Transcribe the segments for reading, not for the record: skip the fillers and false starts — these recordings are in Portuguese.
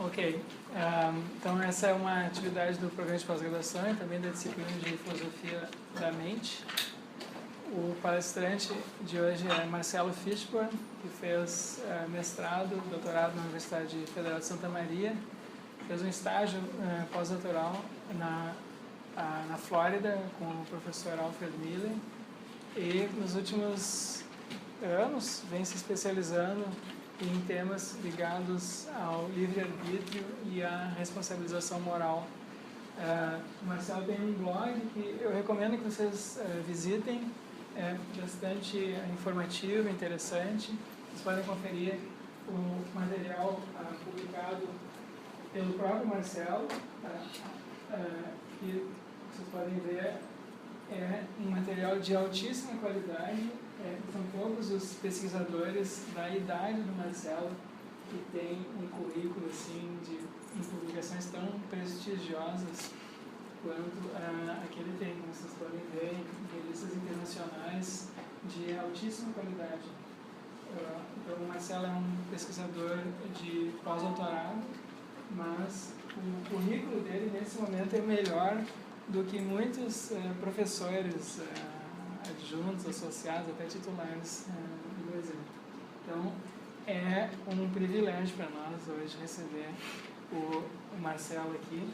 Ok. Então, essa é uma atividade do programa de pós-graduação e também da disciplina de Filosofia da Mente. O palestrante de hoje é Marcelo Fishburne, que fez mestrado, doutorado na Universidade Federal de Santa Maria, fez um estágio pós-doutoral na Flórida com o professor Alfred Miller e nos últimos anos vem se especializando em temas ligados ao livre-arbítrio e à responsabilização moral. O Marcelo tem um blog que eu recomendo que vocês visitem, é bastante informativo, interessante. Vocês podem conferir o material publicado pelo próprio Marcelo, que vocês podem ver é um material de altíssima qualidade. São poucos os pesquisadores da idade do Marcelo que têm um currículo assim, em publicações tão prestigiosas quanto a que ele tem. Como vocês podem ver em revistas internacionais de altíssima qualidade. Então, o Marcelo é um pesquisador de pós-doutorado, mas o currículo dele nesse momento é melhor do que muitos professores adjuntos, associados, até titulares do Brasil. Então, é um privilégio para nós hoje receber o Marcelo aqui.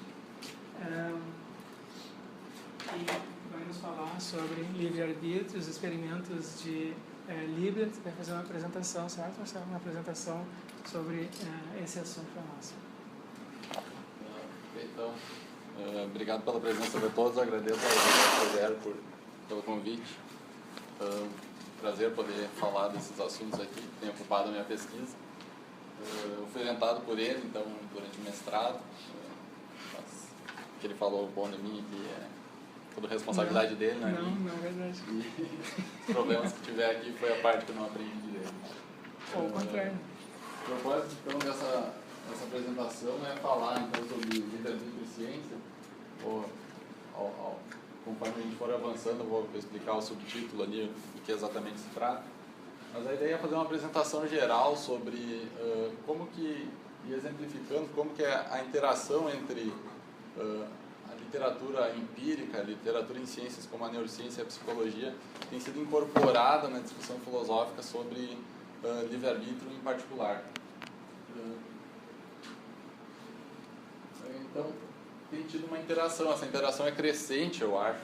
E vai nos falar sobre livre-arbítrio, os experimentos de Libet. Vai fazer uma apresentação, certo, Marcelo? Uma apresentação sobre esse assunto para nós. Então, obrigado pela presença de todos, agradeço ao Zero pelo convite. Prazer poder falar desses assuntos aqui, que tem ocupado a minha pesquisa. Eu fui orientado por ele, então, durante o mestrado. Mas o que ele falou bom de mim, que é toda responsabilidade dele, né? Não, é verdade. E os problemas que tiver aqui foi a parte que eu não aprendi direito. Ou o contrário. O propósito, então, dessa apresentação é falar, então, sobre livre-arbítrio e ciência. Conforme a gente for avançando, eu vou explicar o subtítulo ali, do que exatamente se trata. Mas a ideia é fazer uma apresentação geral sobre como que, e exemplificando como que é a interação entre a literatura empírica, a literatura em ciências como a neurociência e a psicologia, tem sido incorporada na discussão filosófica sobre livre-arbítrio em particular. Então, tem tido uma interação, essa interação é crescente, eu acho,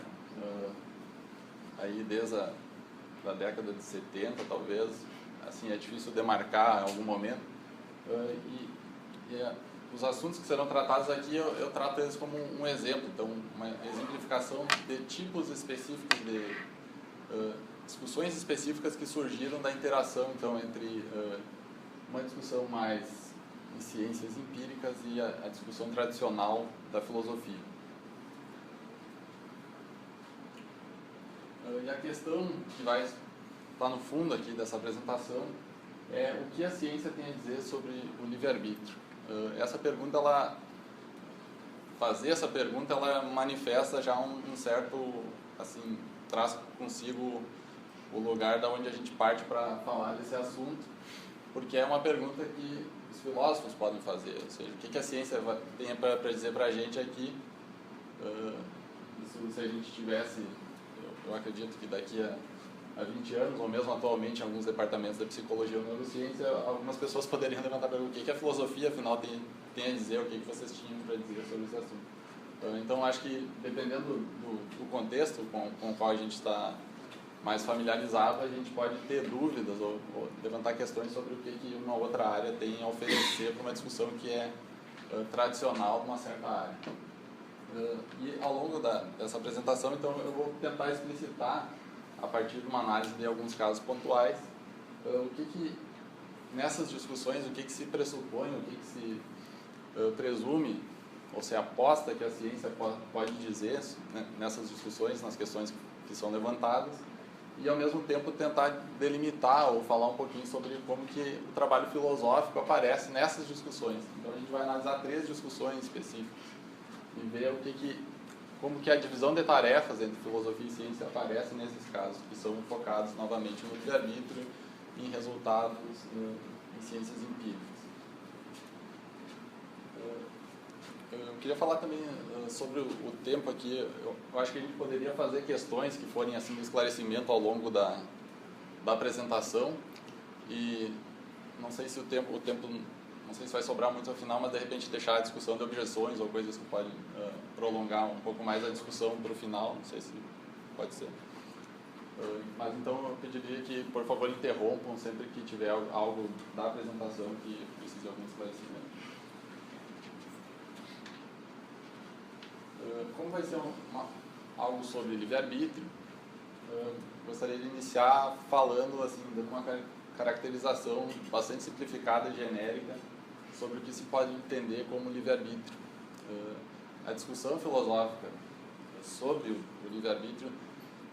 aí desde a década de 70, talvez, assim, é difícil demarcar em algum momento, os assuntos que serão tratados aqui, eu trato eles como um exemplo, então, uma exemplificação de tipos específicos de discussões específicas que surgiram da interação, então, entre uma discussão mais em ciências empíricas e a discussão tradicional da filosofia. E a questão que vai estar no fundo aqui dessa apresentação é o que a ciência tem a dizer sobre o livre-arbítrio. Essa pergunta, fazer essa pergunta, ela manifesta já um certo, assim, traz consigo o lugar da onde a gente parte para falar desse assunto, porque é uma pergunta que os filósofos podem fazer, ou seja, o que a ciência tem para dizer para a gente aqui. Se a gente tivesse, eu acredito que daqui a 20 anos, ou mesmo atualmente em alguns departamentos da psicologia ou neurociência, algumas pessoas poderiam levantar a pergunta: o que a filosofia afinal tem a dizer, o que vocês tinham para dizer sobre esse assunto. Então acho que dependendo do contexto com o qual a gente está mais familiarizado, a gente pode ter dúvidas ou levantar questões sobre o que uma outra área tem a oferecer para uma discussão que é tradicional numa certa área. E ao longo dessa apresentação, então, eu vou tentar explicitar, a partir de uma análise de alguns casos pontuais, o que nessas discussões, o que se pressupõe, o que se presume, ou se aposta que a ciência pode dizer, né, nessas discussões, nas questões que são levantadas, e ao mesmo tempo tentar delimitar ou falar um pouquinho sobre como que o trabalho filosófico aparece nessas discussões. Então a gente vai analisar 3 discussões específicas e ver como que a divisão de tarefas entre filosofia e ciência aparece nesses casos, que são focados novamente no livre-arbítrio e em resultados em ciências empíricas. Eu queria falar também sobre o tempo aqui. Eu acho que a gente poderia fazer questões que forem assim de esclarecimento ao longo da apresentação, e não sei se o tempo não sei se vai sobrar muito ao final, mas de repente deixar a discussão de objeções ou coisas que podem prolongar um pouco mais a discussão para o final, não sei se pode ser. Mas então eu pediria que, por favor, interrompam sempre que tiver algo da apresentação que precise de algum esclarecimento. Como vai ser algo sobre livre-arbítrio, gostaria de iniciar falando, assim, dando uma caracterização bastante simplificada e genérica sobre o que se pode entender como livre-arbítrio. A discussão filosófica sobre o livre-arbítrio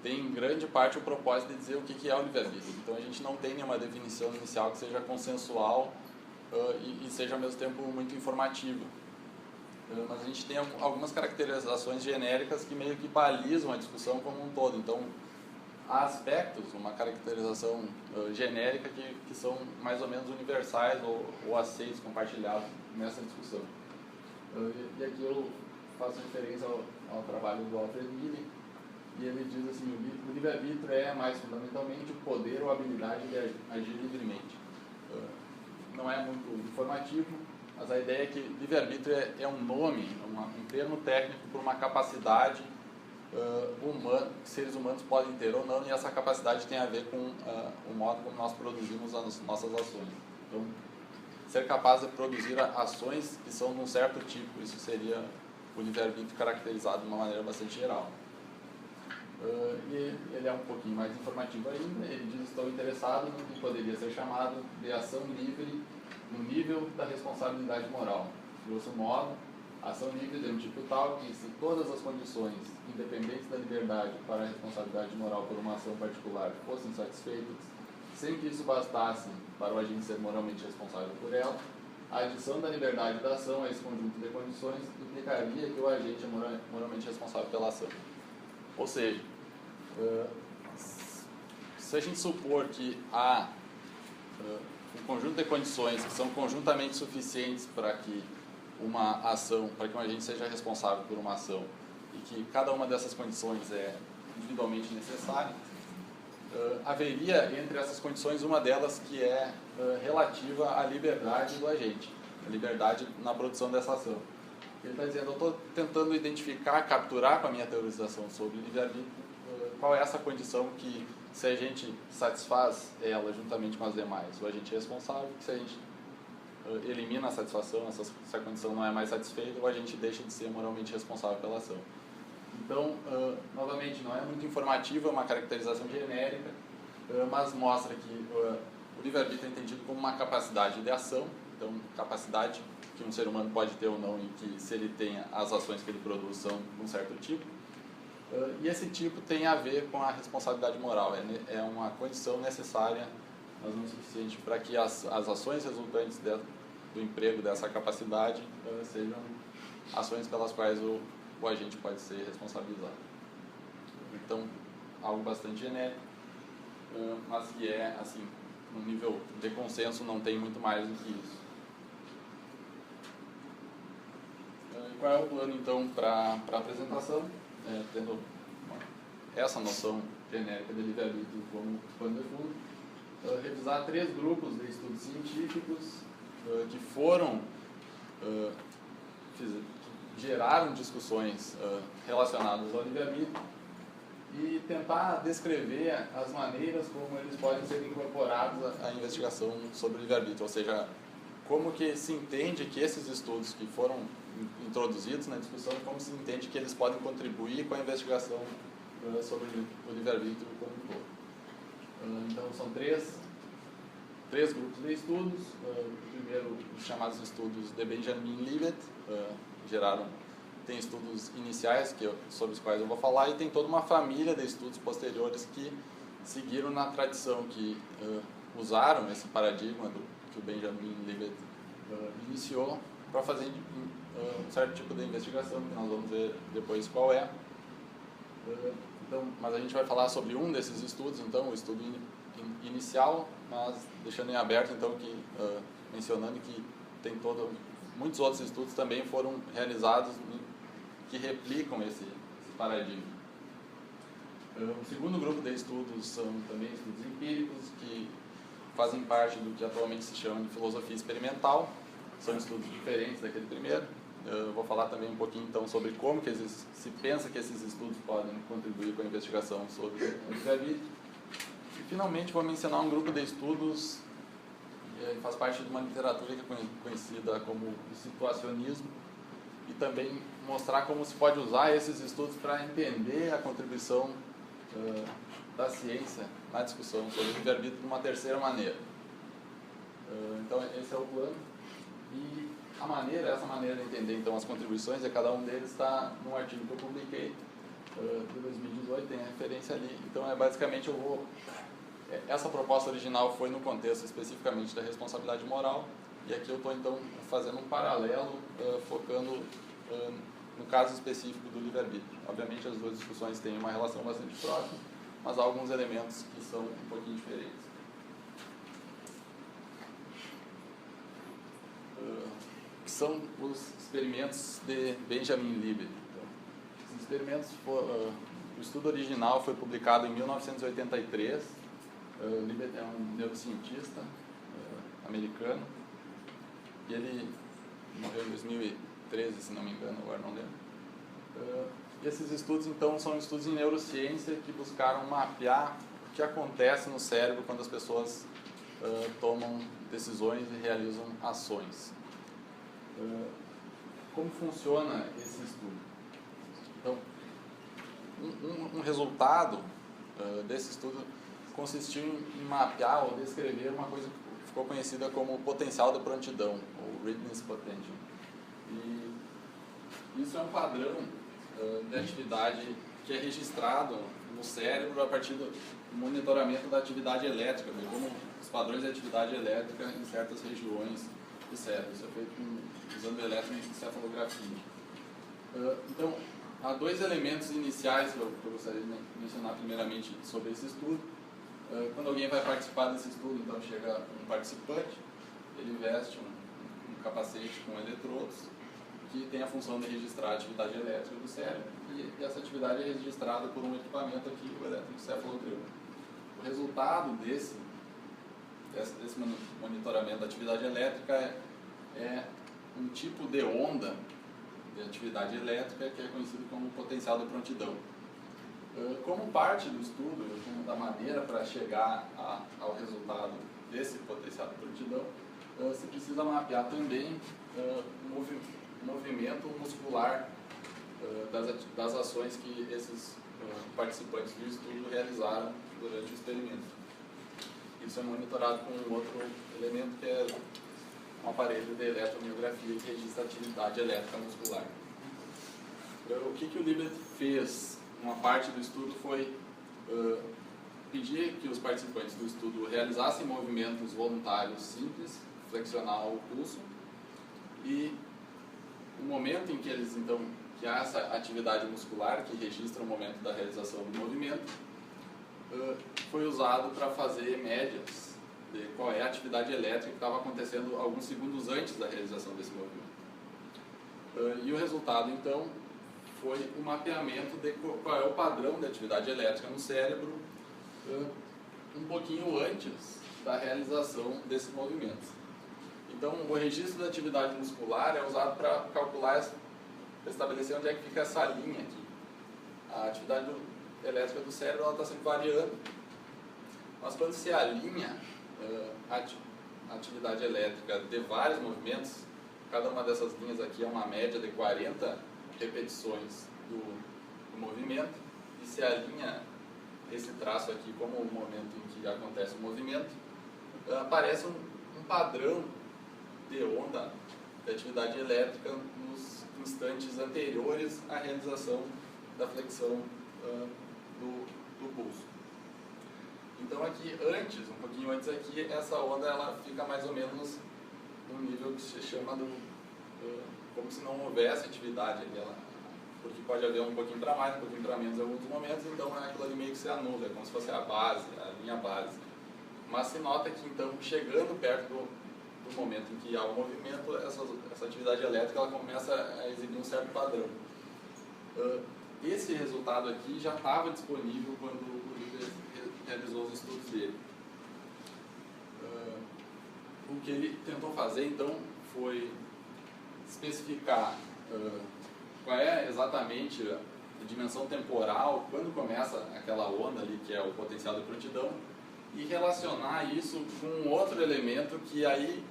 tem em grande parte o propósito de dizer o que é o livre-arbítrio. Então a gente não tem nenhuma definição inicial que seja consensual e seja ao mesmo tempo muito informativa. Mas a gente tem algumas caracterizações genéricas que meio que balizam a discussão como um todo. Então, há aspectos, uma caracterização genérica que são mais ou menos universais ou aceitos, compartilhados nessa discussão. E aqui eu faço referência ao trabalho do Alfred Miller, e ele diz assim: o livre-arbítrio é mais fundamentalmente o poder ou habilidade de agir livremente. Não é muito informativo, mas a ideia é que livre-arbítrio é um nome, um termo técnico para uma capacidade humana, que seres humanos podem ter ou não, e essa capacidade tem a ver com o modo como nós produzimos as nossas ações. Então, ser capaz de produzir ações que são de um certo tipo, isso seria o livre-arbítrio caracterizado de uma maneira bastante geral. E ele é um pouquinho mais informativo ainda. Ele diz: estou interessado no que poderia ser chamado de ação livre no nível da responsabilidade moral. Grosso modo, a ação livre é um tipo tal que, se todas as condições independentes da liberdade para a responsabilidade moral por uma ação particular fossem satisfeitas, sem que isso bastasse para o agente ser moralmente responsável por ela, a adição da liberdade da ação a esse conjunto de condições implicaria que o agente é moralmente responsável pela ação. Ou seja, se a gente supor que há um conjunto de condições que são conjuntamente suficientes para que uma ação, para que um agente seja responsável por uma ação, e que cada uma dessas condições é individualmente necessária, haveria entre essas condições uma delas que é relativa à liberdade do agente, a liberdade na produção dessa ação. Ele está dizendo: eu estou tentando identificar, capturar com a minha teorização sobre livre-arbítrio qual é essa condição que, se a gente satisfaz ela juntamente com as demais, o agente é responsável; que se a gente elimina a satisfação, essa condição não é mais satisfeita, o agente deixa de ser moralmente responsável pela ação. Então, novamente, não é muito informativa, é uma caracterização genérica, mas mostra que o livre-arbítrio é entendido como uma capacidade de ação, então capacidade que um ser humano pode ter ou não, e que, se ele tem, as ações que ele produz são de um certo tipo. E esse tipo tem a ver com a responsabilidade moral, é uma condição necessária, mas não suficiente para que as ações resultantes do emprego dessa capacidade sejam ações pelas quais o agente pode ser responsabilizado. Então, algo bastante genérico, mas que é, assim, no nível de consenso, não tem muito mais do que isso. Qual é o plano, então, para a apresentação? Tendo essa noção genérica de livre-arbítrio como pano de fundo, revisar 3 grupos de estudos científicos que foram, geraram discussões relacionadas ao livre-arbítrio, e tentar descrever as maneiras como eles podem ser incorporados à investigação sobre o livre-arbítrio, ou seja, como que se entende que esses estudos que foram introduzidos na discussão, como se entende que eles podem contribuir com a investigação sobre o livre-arbítrio como um todo. Então, são três grupos de estudos. Primeiro, os chamados estudos de Benjamin Libet, tem estudos iniciais sobre os quais eu vou falar, e tem toda uma família de estudos posteriores que seguiram na tradição, que usaram esse paradigma que o Benjamin Libet iniciou para fazer um certo tipo de investigação, que nós vamos ver depois qual é. Então, mas a gente vai falar sobre um desses estudos, então, o estudo inicial, mas deixando em aberto, então, mencionando que tem toda muitos outros estudos também foram realizados que replicam esse paradigma. O segundo grupo de estudos são também estudos empíricos, que fazem parte do que atualmente se chama de filosofia experimental. São estudos diferentes daquele primeiro. Eu vou falar também um pouquinho então sobre como que se pensa que esses estudos podem contribuir com a investigação sobre o livre-arbítrio. E finalmente vou mencionar um grupo de estudos que faz parte de uma literatura que é conhecida como o situacionismo, e também mostrar como se pode usar esses estudos para entender a contribuição da ciência na discussão sobre o livre-arbítrio de uma terceira maneira. Então esse é o plano, e essa maneira de entender então as contribuições de cada um deles está num artigo que eu publiquei de 2018, tem referência ali. Então basicamente essa proposta original foi no contexto especificamente da responsabilidade moral, e aqui eu estou então fazendo um paralelo, focando no caso específico do livre-arbítrio. Obviamente as duas discussões têm uma relação bastante próxima, mas há alguns elementos que são um pouquinho diferentes. Que são os experimentos de Benjamin Libet. Então, esses experimentos, o estudo original foi publicado em 1983. Libet é um neurocientista americano, e ele morreu em 2013, se não me engano, agora não lembro. E esses estudos, então, são estudos em neurociência que buscaram mapear o que acontece no cérebro quando as pessoas tomam decisões e realizam ações. Como funciona esse estudo? Então, um resultado desse estudo consistiu em mapear ou descrever uma coisa que ficou conhecida como potencial de prontidão, ou readiness potential. E isso é um padrão de atividade que é registrado no cérebro a partir do monitoramento da atividade elétrica, como os padrões de atividade elétrica em certas regiões do cérebro. Isso é feito usando eletroencefalografia. Então, há dois elementos iniciais que eu gostaria de mencionar primeiramente sobre esse estudo. Quando alguém vai participar desse estudo, então chega um participante, ele veste um capacete com eletrodos que tem a função de registrar a atividade elétrica do cérebro, e essa atividade é registrada por um equipamento aqui, o eletroencefalograma. O resultado desse monitoramento da atividade elétrica é um tipo de onda de atividade elétrica que é conhecido como potencial de prontidão. Como parte do estudo, como da maneira para chegar ao resultado desse potencial de prontidão, se precisa mapear também o movimento muscular das ações que esses participantes do estudo realizaram durante o experimento. Isso é monitorado com um outro elemento que é um aparelho de eletromiografia que registra a atividade elétrica muscular. O que o Libet fez? Uma parte do estudo foi pedir que os participantes do estudo realizassem movimentos voluntários simples, flexionar o pulso, e o momento em que eles então que há essa atividade muscular que registra o momento da realização do movimento foi usado para fazer médias de qual é a atividade elétrica que estava acontecendo alguns segundos antes da realização desse movimento. E o resultado então foi um mapeamento de qual é o padrão de atividade elétrica no cérebro um pouquinho antes da realização desse movimento. Então, o registro da atividade muscular é usado para calcular, estabelecer onde é que fica essa linha aqui. A atividade elétrica do cérebro está sempre variando, mas quando se alinha a atividade elétrica de vários movimentos, cada uma dessas linhas aqui é uma média de 40 repetições do movimento, e se alinha esse traço aqui como o momento em que acontece o movimento, aparece um padrão de onda de atividade elétrica nos instantes anteriores à realização da flexão do pulso. Então aqui antes, um pouquinho antes aqui, essa onda ela fica mais ou menos num nível que se chama como se não houvesse atividade ali, porque pode haver um pouquinho para mais, um pouquinho para menos em alguns momentos, então aquilo ali meio que se anula, é como se fosse a base, a linha base. Mas se nota que então chegando perto do do momento em que há o movimento, essa atividade elétrica ela começa a exibir um certo padrão. Esse resultado aqui já estava disponível quando o Liebert realizou os estudos dele. O que ele tentou fazer, então, foi especificar qual é exatamente a dimensão temporal, quando começa aquela onda ali, que é o potencial de prontidão, e relacionar isso com um outro elemento que aí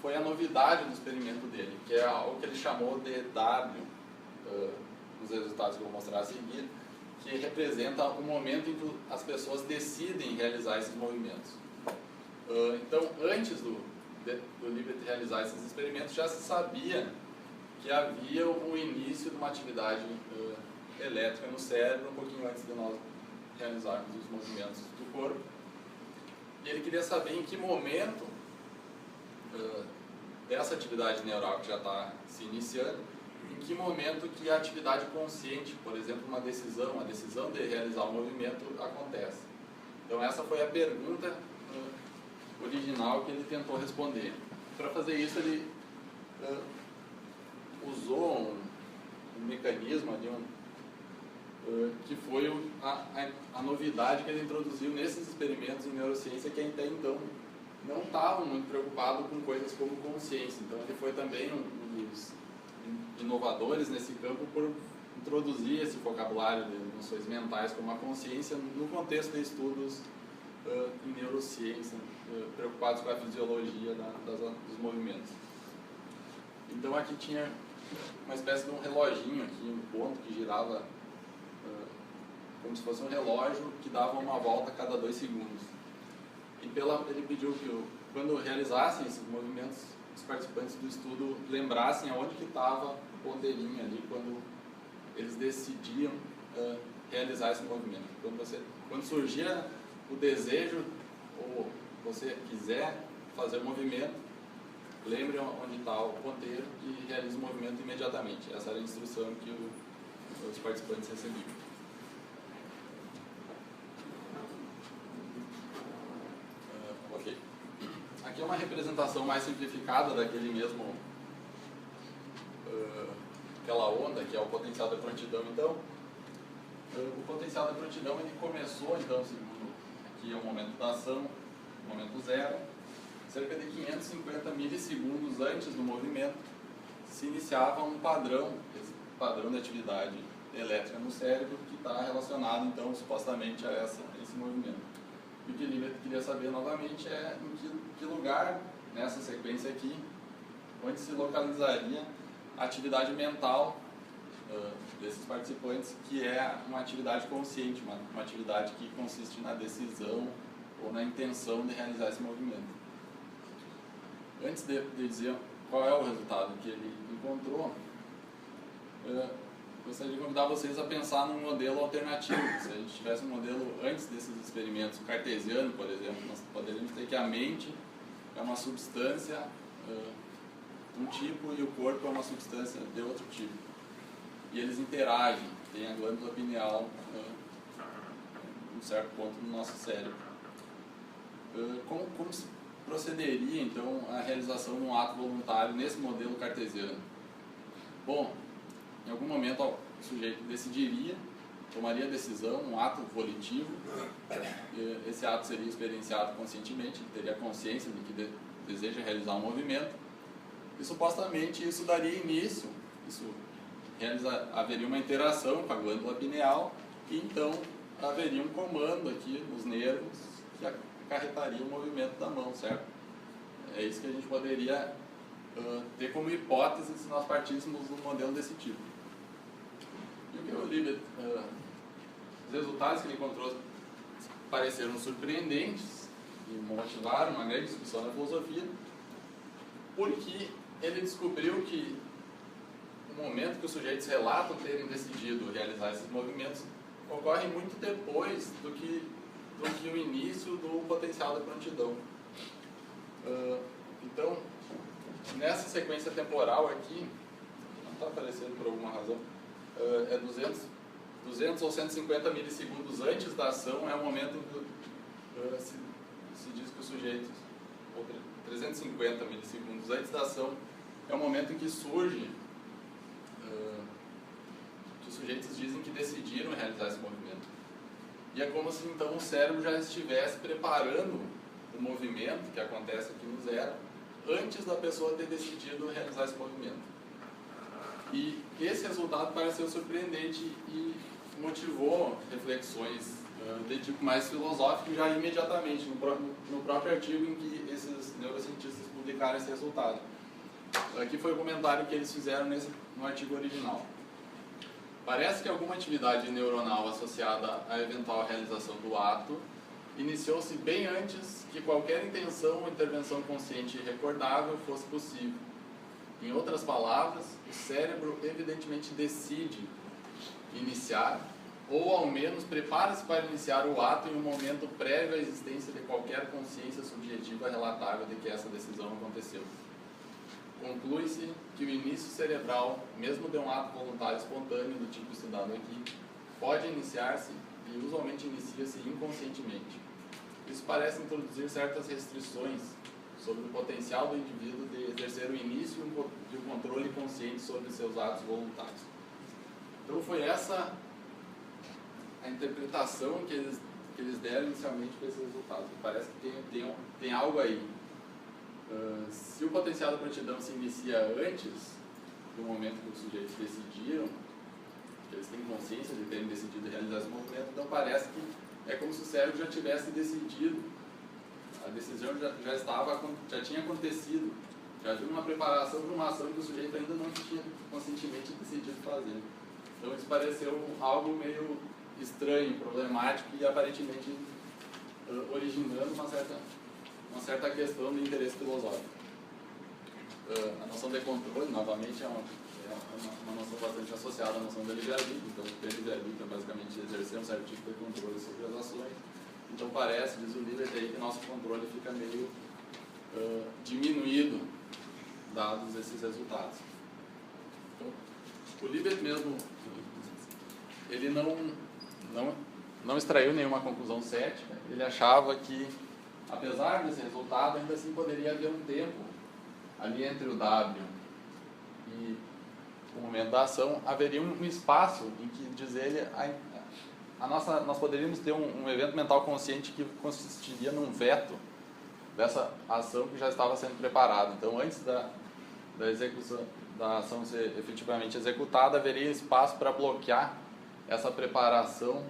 foi a novidade do experimento dele, que é o que ele chamou de W, nos resultados que eu vou mostrar a seguir, que representa o momento em que as pessoas decidem realizar esses movimentos. Então, antes do Liebert realizar esses experimentos, já se sabia que havia o início de uma atividade elétrica no cérebro, um pouquinho antes de nós realizarmos os movimentos do corpo. E ele queria saber em que momento dessa atividade neural que já está se iniciando, em que momento que a atividade consciente, por exemplo, a decisão de realizar o movimento acontece. Então essa foi a pergunta original que ele tentou responder. Para fazer isso ele usou um mecanismo ali, que foi a novidade que ele introduziu nesses experimentos em neurociência, que até então não estavam muito preocupados com coisas como consciência. Então ele foi também um dos inovadores nesse campo por introduzir esse vocabulário de noções mentais como a consciência no contexto de estudos em neurociência, preocupados com a fisiologia dos movimentos. Então aqui tinha uma espécie de um reloginho aqui, um ponto que girava como se fosse um relógio que dava uma volta a cada 2 segundos. E ele pediu que quando realizassem esses movimentos, os participantes do estudo lembrassem aonde que estava o ponteirinho ali quando eles decidiam realizar esse movimento. Quando surgia o desejo ou você quiser fazer o movimento, lembre onde está o ponteiro e realize o movimento imediatamente. Essa era a instrução que os participantes recebiam. Ok. Aqui é uma representação mais simplificada daquele mesmo, aquela onda que é o potencial de prontidão. Então, o potencial de prontidão ele começou, então, segundo aqui é o momento da ação, momento zero, cerca de 550 milissegundos antes do movimento, se iniciava um padrão, esse padrão de atividade elétrica no cérebro que está relacionado, então, supostamente a esse movimento. E o que ele queria saber novamente é em que lugar, nessa sequência aqui, onde se localizaria a atividade mental desses participantes, que é uma atividade consciente, uma atividade que consiste na decisão ou na intenção de realizar esse movimento. Antes de dizer qual é o resultado que ele encontrou, gostaria de convidar vocês a pensar num modelo alternativo. Se a gente tivesse um modelo antes desses experimentos, cartesiano, por exemplo, nós poderíamos ter que a mente é uma substância de um tipo e o corpo é uma substância de outro tipo. E eles interagem, tem a glândula pineal em um certo ponto no nosso cérebro. Como se procederia, então, a realização de um ato voluntário nesse modelo cartesiano? Bom, em algum momento o sujeito decidiria, tomaria a decisão, um ato volitivo, esse ato seria experienciado conscientemente, ele teria consciência de que deseja realizar um movimento, e supostamente isso daria início, haveria uma interação com a glândula pineal, e então haveria um comando aqui nos nervos que acarretaria o movimento da mão, certo? É isso que a gente poderia ter como hipótese se nós partíssemos de um modelo desse tipo. E o que o Liebert, os resultados que ele encontrou pareceram surpreendentes e motivaram uma grande discussão na filosofia, porque ele descobriu que o momento que os sujeitos relatam terem decidido realizar esses movimentos ocorre muito depois do que o início do potencial da prontidão. Então, nessa sequência temporal aqui, não está aparecendo por alguma razão, é 200 ou 150 milissegundos antes da ação é o momento em que se diz que os sujeitos ou 350 milissegundos antes da ação, é o momento em que surge, que os sujeitos dizem que decidiram realizar esse movimento. E é como se então o cérebro já estivesse preparando o movimento, que acontece aqui no zero, antes da pessoa ter decidido realizar esse movimento. E esse resultado pareceu surpreendente e motivou reflexões de tipo mais filosófico já imediatamente, no próprio artigo em que esses neurocientistas publicaram esse resultado. Aqui foi o comentário que eles fizeram no artigo original. Parece que alguma atividade neuronal associada à eventual realização do ato iniciou-se bem antes que qualquer intenção ou intervenção consciente e recordável fosse possível. Em outras palavras, o cérebro evidentemente decide iniciar, ou ao menos prepara-se para iniciar o ato em um momento prévio à existência de qualquer consciência subjetiva relatável de que essa decisão aconteceu. Conclui-se que o início cerebral, mesmo de um ato voluntário espontâneo do tipo estudado aqui, pode iniciar-se e usualmente inicia-se inconscientemente. Isso parece introduzir certas restrições sobre o potencial do indivíduo de exercer o início e o controle consciente sobre seus atos voluntários. Então foi essa a interpretação que eles deram inicialmente para esse resultado. Parece que tem algo aí. Se o potencial da prontidão se inicia antes do momento que os sujeitos decidiram, que eles têm consciência de terem decidido realizar esse movimento, então parece que é como se o cérebro já tivesse decidido, a decisão já tinha acontecido, já havia uma preparação para uma ação que o sujeito ainda não tinha conscientemente decidido fazer. Então isso pareceu algo meio estranho, problemático e aparentemente originando uma certa questão de interesse filosófico. A noção de controle, novamente, é uma noção bastante associada à noção de livre-arbítrio. Então, o livre-arbítrio é basicamente exercer um certo tipo de controle sobre as ações. Então, parece, diz o Libet aí, que nosso controle fica meio diminuído, dados esses resultados. Então, o Libet mesmo, ele não extraiu nenhuma conclusão cética. Ele achava que, apesar desse resultado, ainda assim poderia haver um tempo ali entre o W e o momento da ação, haveria um espaço em que, diz ele, nós poderíamos ter um evento mental consciente que consistiria num veto dessa ação que já estava sendo preparada. Então, antes da execução da ação ser efetivamente executada, haveria espaço para bloquear essa preparação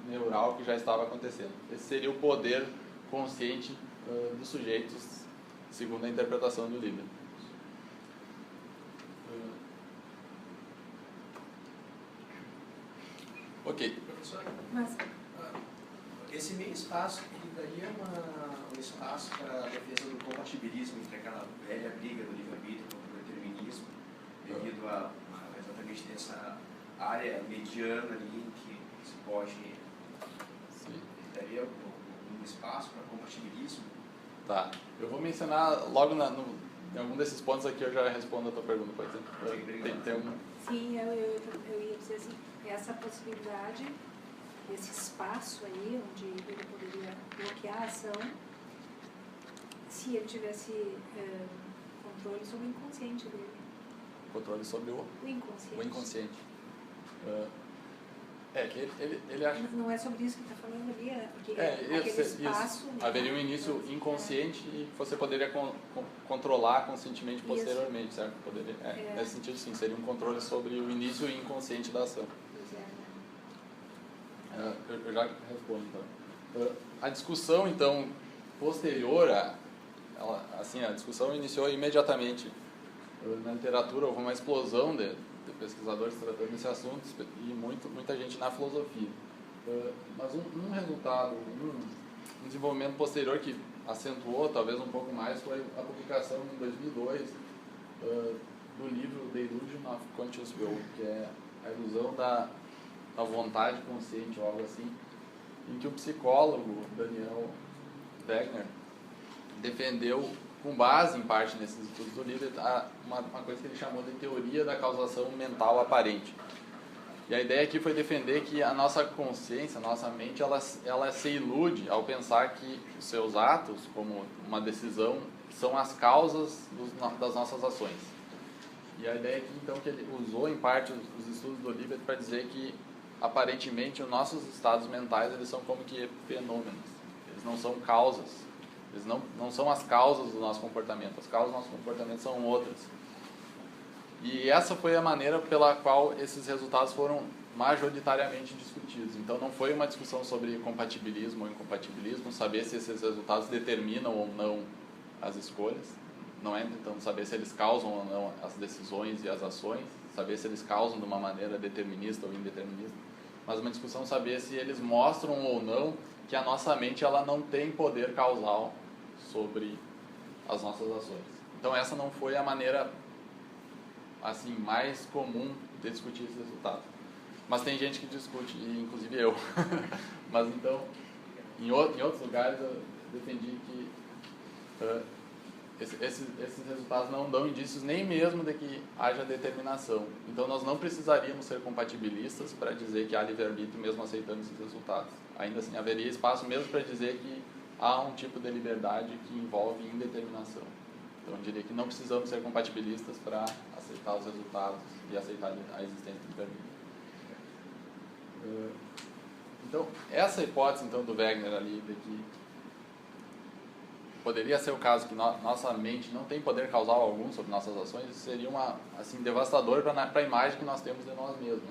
neural que já estava acontecendo. Esse seria o poder consciente dos sujeitos, segundo a interpretação do Libet. Ok. Professor, mas esse meio espaço, ele daria um espaço para a defesa do compatibilismo entre aquela velha briga do livre-arbítrio contra o determinismo, devido a exatamente dessa área mediana ali que se pode... Sim. Daria um espaço para compatibilismo? Tá. Eu vou mencionar logo em algum desses pontos aqui, eu já respondo a tua pergunta, pode ser? Tem um... Sim, eu ia dizer assim, essa possibilidade, esse espaço aí, onde ele poderia bloquear a ação, se ele tivesse controle sobre o inconsciente dele. Controle sobre o inconsciente. Ele acha... Mas não é sobre isso que está falando ali, porque aquele espaço... Isso. Haveria um início inconsciente e você poderia controlar conscientemente posteriormente, certo? Poderia, nesse sentido, sim, seria um controle sobre o início inconsciente da ação. Eu já respondo, então. A discussão, então, posterior a discussão iniciou imediatamente. Na literatura houve uma explosão de pesquisadores tratando desse assunto e muita gente na filosofia. Mas um resultado, um desenvolvimento posterior que acentuou talvez um pouco mais foi a publicação em 2002 do livro The Illusion of Conscious Will, que é a ilusão da vontade consciente ou algo assim, em que o psicólogo Daniel Wegner defendeu, com base em parte nesses estudos do Libet, uma coisa que ele chamou de teoria da causação mental aparente. E a ideia aqui foi defender que a nossa consciência, a nossa mente, ela se ilude ao pensar que os seus atos, como uma decisão, são as causas das nossas ações. E a ideia aqui, então, que ele usou em parte os estudos do Libet para dizer que, aparentemente, os nossos estados mentais, eles são como que fenômenos. Eles não são causas. Eles não são as causas do nosso comportamento. As causas do nosso comportamento são outras. E essa foi a maneira pela qual esses resultados foram majoritariamente discutidos. Então não foi uma discussão sobre compatibilismo ou incompatibilismo, saber se esses resultados determinam ou não as escolhas. Não é tentando saber se eles causam ou não as decisões e as ações, saber se eles causam de uma maneira determinista ou indeterminista, mas uma discussão saber se eles mostram ou não que a nossa mente ela não tem poder causal sobre as nossas ações. Então essa não foi a maneira assim mais comum de discutir esse resultado. Mas tem gente que discute, inclusive eu. Mas então, em outros lugares eu defendi que esses resultados não dão indícios nem mesmo de que haja determinação. Então nós não precisaríamos ser compatibilistas para dizer que há livre-arbítrio mesmo aceitando esses resultados. Ainda assim, haveria espaço mesmo para dizer que há um tipo de liberdade que envolve indeterminação. Então eu diria que não precisamos ser compatibilistas para aceitar os resultados e aceitar a existência do livre-arbítrio. Então, essa hipótese então, do Wegener ali, de que poderia ser o caso que nossa mente não tem poder causal algum sobre nossas ações, seria assim, devastador para a imagem que nós temos de nós mesmos.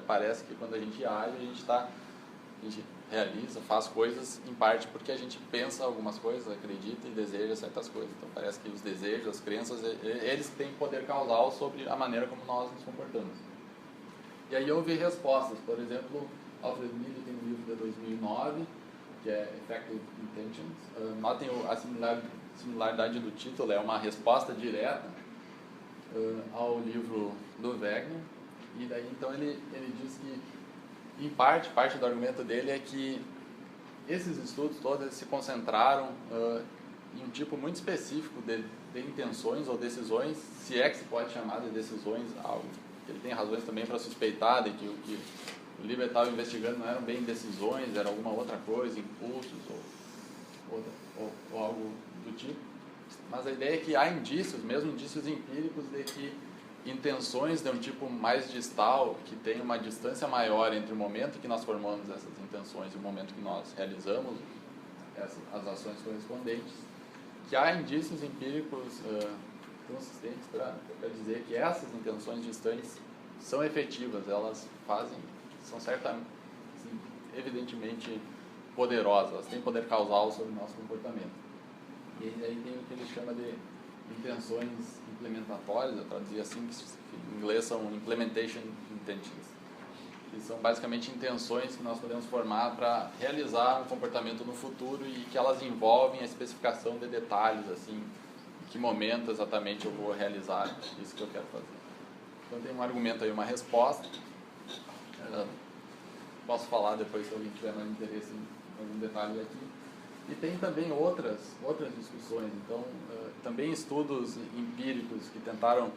Parece que quando a gente age, a gente realiza, faz coisas em parte porque a gente pensa algumas coisas, acredita e deseja certas coisas. Então parece que os desejos, as crenças, eles têm poder causal sobre a maneira como nós nos comportamos. E aí houve respostas. Por exemplo, Alfred Miller tem um livro de 2009, que é Effective Intentions. Notem a similaridade do título, é uma resposta direta ao livro do Wegener. E daí então ele diz que, em parte do argumento dele é que esses estudos todos eles se concentraram em um tipo muito específico de intenções ou decisões, se é que se pode chamar de decisões, algo que ele tem razões também para suspeitar de que o que o Libet estava investigando não eram bem decisões, era alguma outra coisa, impulsos ou algo do tipo. Mas a ideia é que há indícios, mesmo indícios empíricos, de que intenções de um tipo mais distal, que tem uma distância maior entre o momento que nós formamos essas intenções e o momento que nós realizamos as ações correspondentes, que há indícios empíricos consistentes para dizer que essas intenções distantes são efetivas, elas são certamente, assim, evidentemente poderosas, elas têm poder causal sobre o nosso comportamento. E aí tem o que ele chama de intenções implementatórias, eu traduzi assim, que em inglês são implementation intentions, que são basicamente intenções que nós podemos formar para realizar um comportamento no futuro e que elas envolvem a especificação de detalhes, assim, em que momento exatamente eu vou realizar isso que eu quero fazer. Então tem um argumento aí, uma resposta. Posso falar depois se alguém tiver mais interesse em algum detalhe aqui. E tem também outras discussões. Então, também estudos empíricos que tentaram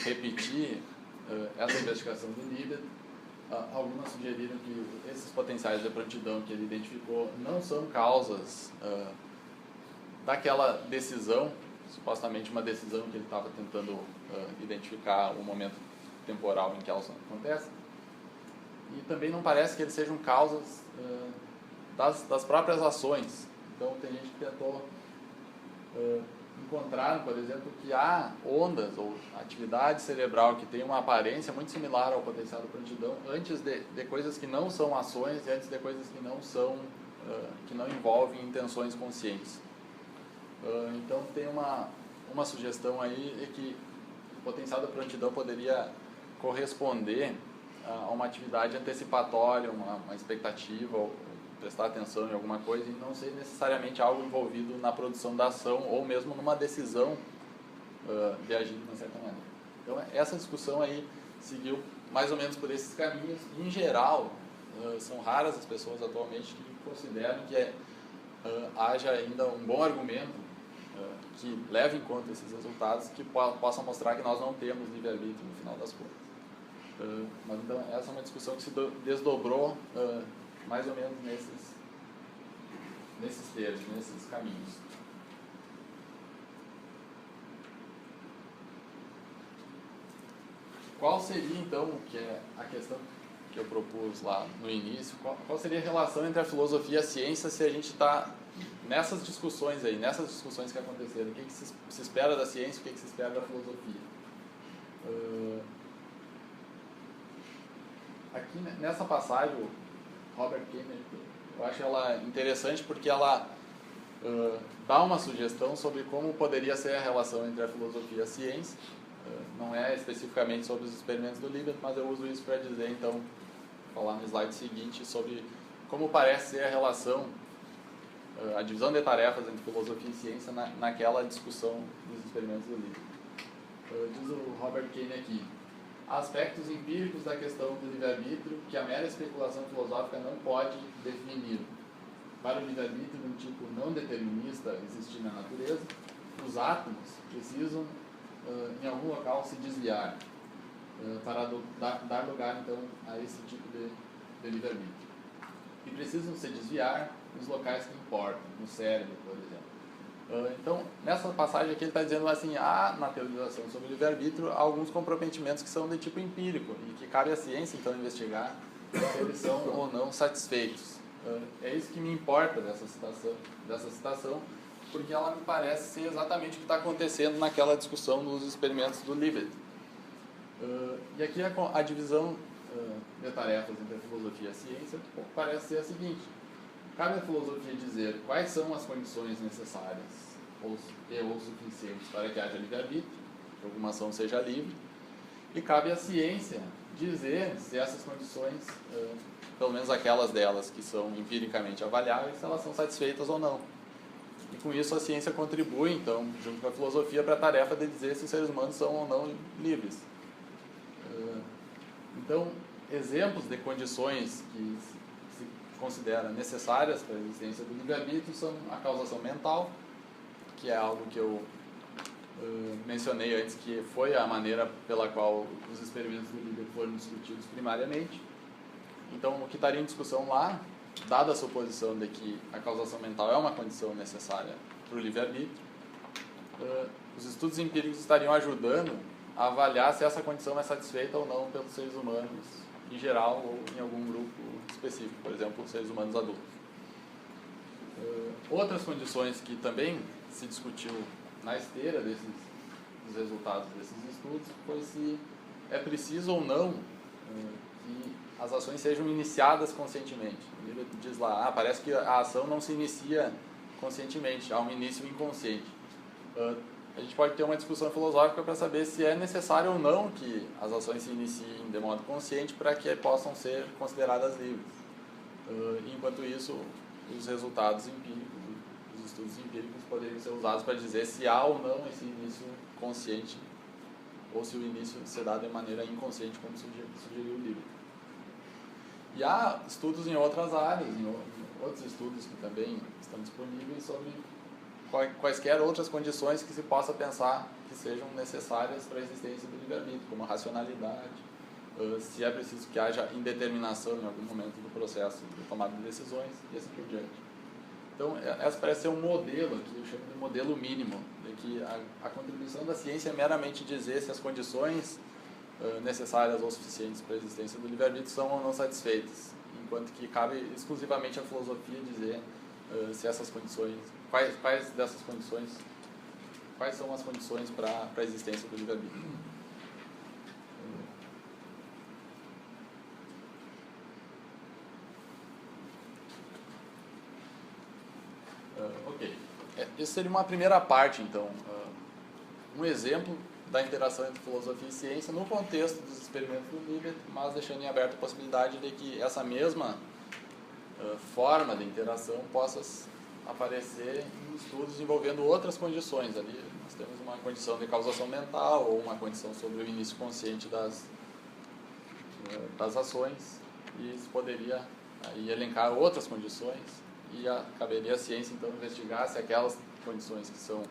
repetir essa investigação do Libet. Algumas sugeriram que esses potenciais de prontidão que ele identificou não são causas daquela decisão, supostamente uma decisão que ele estava tentando identificar o momento temporal em que elas acontecem. E também não parece que eles sejam causas das próprias ações. Então tem gente que tentou encontrar, por exemplo, que há ondas ou atividade cerebral que tem uma aparência muito similar ao potencial de prontidão antes de coisas que não são ações e antes de coisas que não são, que não envolvem intenções conscientes. Então tem uma sugestão aí é que o potencial da prontidão poderia corresponder a uma atividade antecipatória, uma expectativa, ou prestar atenção em alguma coisa e não ser necessariamente algo envolvido na produção da ação ou mesmo numa decisão de agir de uma certa maneira. Então essa discussão aí seguiu mais ou menos por esses caminhos. Em geral, são raras as pessoas atualmente que consideram que haja ainda um bom argumento que leve em conta esses resultados, que possam mostrar que nós não temos livre-arbítrio no final das contas. Mas então essa é uma discussão que se desdobrou mais ou menos nesses termos, nesses caminhos. Qual seria então, que é a questão que eu propus lá no início, qual seria a relação entre a filosofia e a ciência se a gente está nessas discussões aí, nessas discussões que aconteceram? O que se espera da ciência, o que se espera da filosofia? Aqui nessa passagem, o Robert Kennedy, eu acho ela interessante porque ela dá uma sugestão sobre como poderia ser a relação entre a filosofia e a ciência. Não é especificamente sobre os experimentos do Libet, mas eu uso isso para dizer, então, falar no slide seguinte sobre como parece ser a relação, a divisão de tarefas entre filosofia e ciência naquela discussão dos experimentos do Libet. Diz o Robert Kennedy aqui: há aspectos empíricos da questão do livre-arbítrio que a mera especulação filosófica não pode definir. Para o livre-arbítrio de um tipo não determinista existir na natureza, os átomos precisam em algum local se desviar para dar lugar então a esse tipo de livre-arbítrio. E precisam se desviar nos locais que importam, no cérebro, por exemplo. Então, nessa passagem aqui ele está dizendo assim, há na teorização sobre o livre-arbítrio alguns comprometimentos que são de tipo empírico e que cabe à ciência então investigar se eles são ou não satisfeitos. É isso que me importa dessa citação, porque ela me parece ser exatamente o que está acontecendo naquela discussão dos experimentos do Libet. E aqui a divisão de tarefas entre a filosofia e a ciência parece ser a seguinte: cabe à filosofia dizer quais são as condições necessárias ou suficientes para que haja livre-arbítrio, que alguma ação seja livre, e cabe à ciência dizer se essas condições, pelo menos aquelas delas que são empiricamente avaliáveis, se elas são satisfeitas ou não. E com isso a ciência contribui, então, junto com a filosofia, para a tarefa de dizer se os seres humanos são ou não livres. Então, exemplos de condições que se consideram necessárias para a existência do livre-arbítrio são a causação mental, que é algo que eu mencionei antes, que foi a maneira pela qual os experimentos do Libet foram discutidos primariamente. Então, o que estaria em discussão lá, dada a suposição de que a causação mental é uma condição necessária para o livre-arbítrio, os estudos empíricos estariam ajudando a avaliar se essa condição é satisfeita ou não pelos seres humanos em geral ou em algum grupo específico, por exemplo, os seres humanos adultos. Outras condições que também se discutiu na esteira dos resultados desses estudos foi se é preciso ou não que as ações sejam iniciadas conscientemente. Ele diz lá, parece que a ação não se inicia conscientemente, há um início inconsciente. A gente pode ter uma discussão filosófica para saber se é necessário ou não que as ações se iniciem de modo consciente para que possam ser consideradas livres. Enquanto isso, os resultados empíricos, os estudos empíricos poderiam ser usados para dizer se há ou não esse início consciente ou se o início se dá de maneira inconsciente, como sugeriu o livro. E há estudos em outras áreas, em outros estudos que também estão disponíveis sobre quaisquer outras condições que se possa pensar que sejam necessárias para a existência do livre-arbítrio, como a racionalidade, se é preciso que haja indeterminação em algum momento do processo de tomada de decisões e assim por diante. Então, essa parece ser um modelo aqui, eu chamo de modelo mínimo, de que a contribuição da ciência é meramente dizer se as condições necessárias ou suficientes para a existência do livre-arbítrio são ou não satisfeitas, enquanto que cabe exclusivamente à filosofia dizer se essas condições, quais dessas condições, quais são as condições para a existência do livre-arbítrio. Ok. Isso seria uma primeira parte, então. Um exemplo da interação entre filosofia e ciência no contexto dos experimentos do Libet, mas deixando em aberto a possibilidade de que essa mesma forma de interação possa aparecer em estudos envolvendo outras condições. Ali nós temos uma condição de causação mental ou uma condição sobre o início consciente das ações, e isso poderia aí elencar outras condições, e caberia à ciência então investigar se aquelas condições que são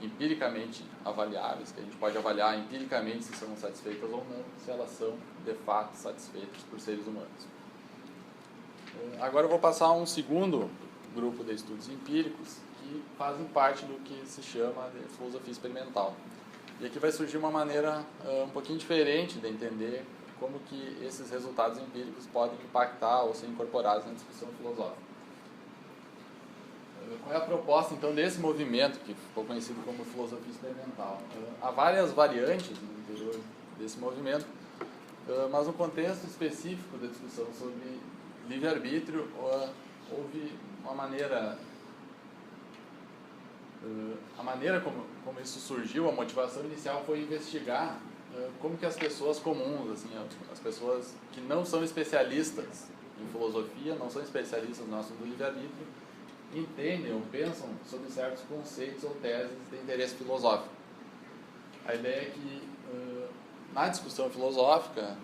empiricamente avaliáveis, que a gente pode avaliar empiricamente se são satisfeitas ou não, se elas são de fato satisfeitas por seres humanos. Agora eu vou passar a um segundo grupo de estudos empíricos que fazem parte do que se chama de filosofia experimental. E aqui vai surgir uma maneira um pouquinho diferente de entender como que esses resultados empíricos podem impactar ou ser incorporados na discussão filosófica. Qual é a proposta, então, desse movimento que ficou conhecido como filosofia experimental? Há várias variantes no interior desse movimento, mas no contexto específico da discussão sobre livre-arbítrio, houve uma maneira... A maneira como isso surgiu, a motivação inicial foi investigar como que as pessoas comuns, assim, as pessoas que não são especialistas em filosofia, não são especialistas no assunto do livre-arbítrio, entendem ou pensam sobre certos conceitos ou teses de interesse filosófico. A ideia é que na discussão filosófica,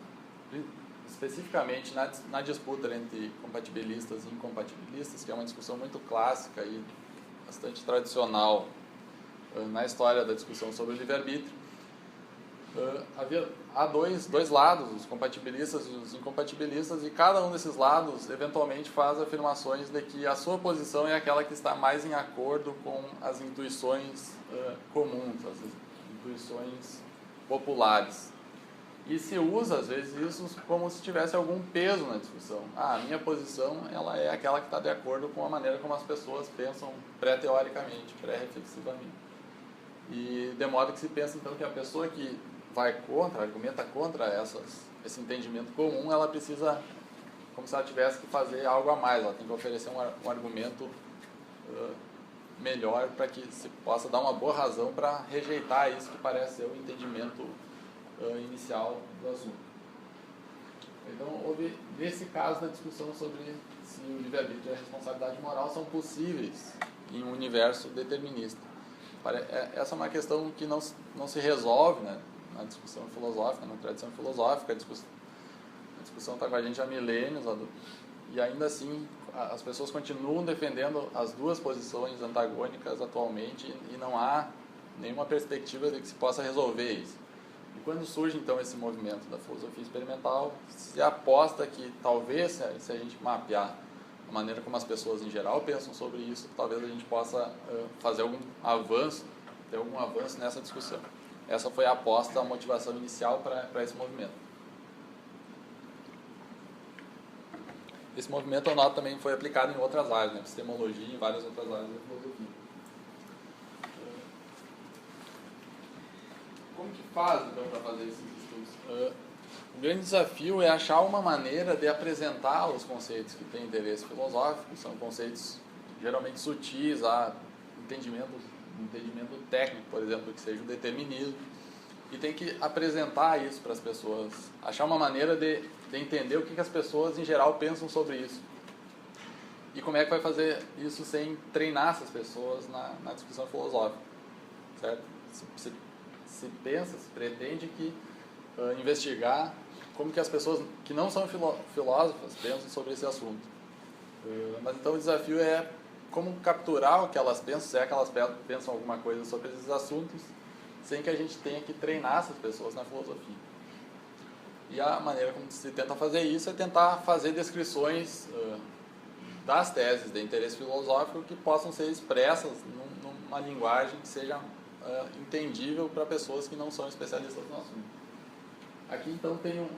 especificamente na disputa entre compatibilistas e incompatibilistas, que é uma discussão muito clássica e bastante tradicional na história da discussão sobre o livre-arbítrio, há dois lados, os compatibilistas e os incompatibilistas, e cada um desses lados eventualmente faz afirmações de que a sua posição é aquela que está mais em acordo com as intuições comuns, as intuições populares. E se usa, às vezes, isso como se tivesse algum peso na discussão. A minha posição ela é aquela que está de acordo com a maneira como as pessoas pensam pré-teoricamente, pré-reflexivamente. E de modo que se pensa, então, que a pessoa que vai contra, argumenta contra esse entendimento comum, ela precisa, como se ela tivesse que fazer algo a mais, ela tem que oferecer um argumento melhor para que se possa dar uma boa razão para rejeitar isso que parece ser o entendimento inicial do assunto. Então, houve, nesse caso da discussão sobre se o livre-arbítrio e a responsabilidade moral são possíveis em um universo determinista. Essa é uma questão que não se resolve, né, na discussão filosófica, na tradição filosófica. A discussão está com a gente há milênios, e ainda assim as pessoas continuam defendendo as duas posições antagônicas atualmente, e não há nenhuma perspectiva de que se possa resolver isso. E quando surge então esse movimento da filosofia experimental, se aposta que talvez, se a gente mapear a maneira como as pessoas em geral pensam sobre isso, talvez a gente possa fazer algum avanço, ter algum avanço nessa discussão. Essa foi a aposta, a motivação inicial para esse movimento. Esse movimento, eu noto, também foi aplicado em outras áreas, né, epistemologia e em várias outras áreas da filosofia. Como que faz, então, para fazer esses estudos? O grande desafio é achar uma maneira de apresentar os conceitos que têm interesse filosófico. São conceitos geralmente sutis, há entendimento técnico, por exemplo, que seja o determinismo, e tem que apresentar isso para as pessoas, achar uma maneira de entender o que as pessoas em geral pensam sobre isso. E como é que vai fazer isso sem treinar essas pessoas na discussão filosófica, certo? Se pretende que investigar como que as pessoas que não são filósofas pensam sobre esse assunto. Mas então o desafio é como capturar o que elas pensam, se é que elas pensam alguma coisa sobre esses assuntos, sem que a gente tenha que treinar essas pessoas na filosofia. E a maneira como se tenta fazer isso é tentar fazer descrições das teses de interesse filosófico que possam ser expressas numa linguagem que seja entendível para pessoas que não são especialistas no assunto. Aqui então tem um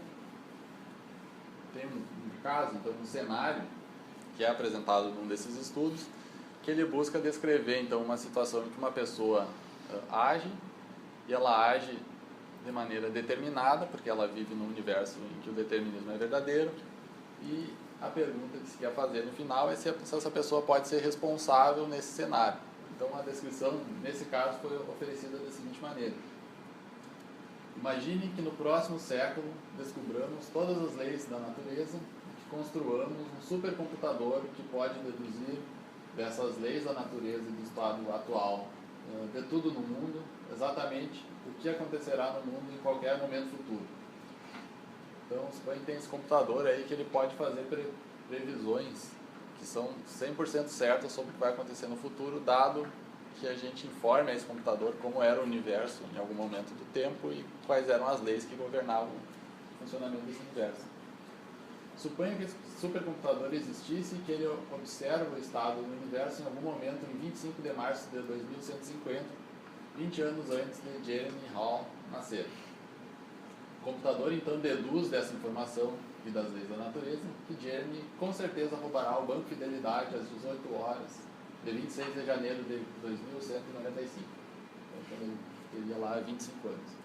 caso, então, um cenário que é apresentado num desses estudos, que ele busca descrever então uma situação em que uma pessoa age, e ela age de maneira determinada, porque ela vive num universo em que o determinismo é verdadeiro, e a pergunta que se quer fazer no final é se essa pessoa pode ser responsável nesse cenário. Então a descrição, nesse caso, foi oferecida da seguinte maneira: imagine que no próximo século descobramos todas as leis da natureza e que construamos um supercomputador que pode deduzir dessas leis da natureza e do estado atual de tudo no mundo, exatamente o que acontecerá no mundo em qualquer momento futuro. Então, suponha que tem esse computador aí que ele pode fazer previsões que são 100% certas sobre o que vai acontecer no futuro, dado que a gente informe a esse computador como era o universo em algum momento do tempo e quais eram as leis que governavam o funcionamento desse universo. Suponha que esse supercomputador existisse e que ele observa o estado do universo em algum momento em 25 de março de 2150, 20 anos antes de Jeremy Hall nascer. O computador então deduz dessa informação e das leis da natureza que Jeremy com certeza roubará o Banco Fidelidade às 18 horas de 26 de janeiro de 2195. Então, quando ele teria lá 25 anos.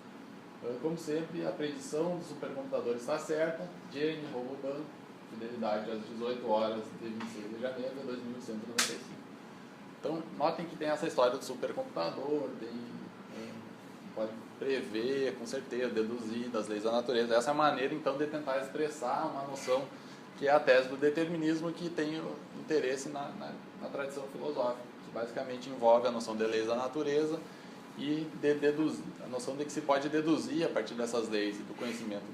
Como sempre, a predição do supercomputador está certa. Jeremy rouba o Banco Fidelidade às 18 horas de 26 de janeiro de 2195. Então, notem que tem essa história do supercomputador, pode prever, com certeza, deduzir das leis da natureza. Essa é a maneira, então, de tentar expressar uma noção que é a tese do determinismo, que tem o interesse na tradição filosófica, que basicamente envolve a noção de leis da natureza e a noção de que se pode deduzir a partir dessas leis e do conhecimento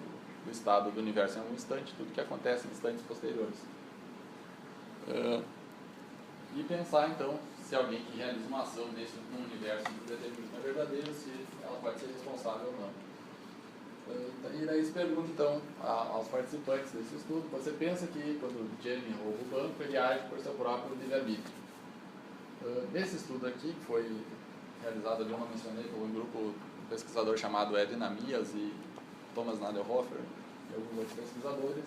do estado do universo em algum instante, tudo que acontece em instantes posteriores. E pensar, então, se alguém que realiza uma ação num universo em que o determinismo é verdadeiro, se ela pode ser responsável ou não. E daí se pergunta, então, aos participantes desse estudo, você pensa que quando Jeremy rouba o banco, ele age por seu próprio livre-arbítrio? Nesse estudo aqui, que foi realizado, eu não mencionei, por um grupo de pesquisador chamado Ed Namias e Thomas Nadelhofer e alguns outros pesquisadores.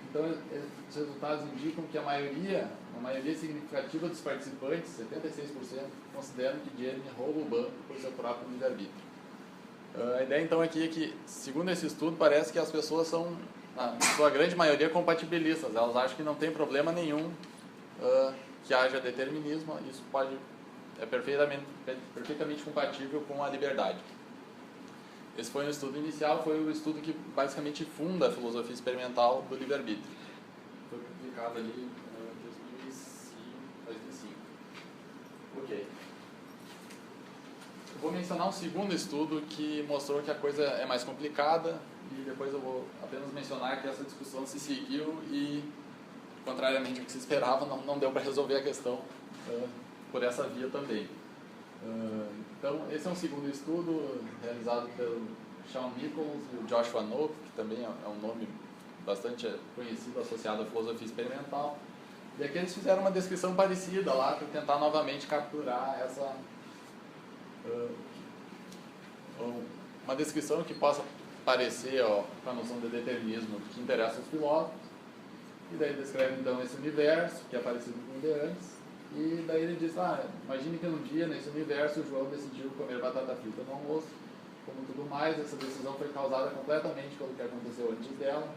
Então, os resultados indicam que uma maioria significativa dos participantes, 76%, consideram que Jeremy rouba o banco por seu próprio livre-arbítrio. A ideia, então, aqui é que, segundo esse estudo, parece que as pessoas são, na sua grande maioria, compatibilistas. Elas acham que não tem problema nenhum que haja determinismo. Isso é perfeitamente compatível com a liberdade. Esse foi um estudo inicial, foi o estudo que basicamente funda a filosofia experimental do livre-arbítrio. Foi publicado ali em 2005. Ok. Eu vou mencionar um segundo estudo que mostrou que a coisa é mais complicada e depois eu vou apenas mencionar que essa discussão se seguiu e, contrariamente ao que se esperava, não deu para resolver a questão por essa via também. Então, esse é um segundo estudo realizado pelo Shawn Nichols e o Joshua Knoop, que também é um nome bastante conhecido associado à filosofia experimental. E aqui eles fizeram uma descrição parecida lá para tentar novamente capturar uma descrição que possa parecer com a noção de determinismo que interessa aos filósofos. E daí descreve então esse universo, que é parecido com o de antes. E daí ele diz, imagine que um dia nesse universo o João decidiu comer batata frita no almoço. Como tudo mais, essa decisão foi causada completamente pelo que aconteceu antes dela.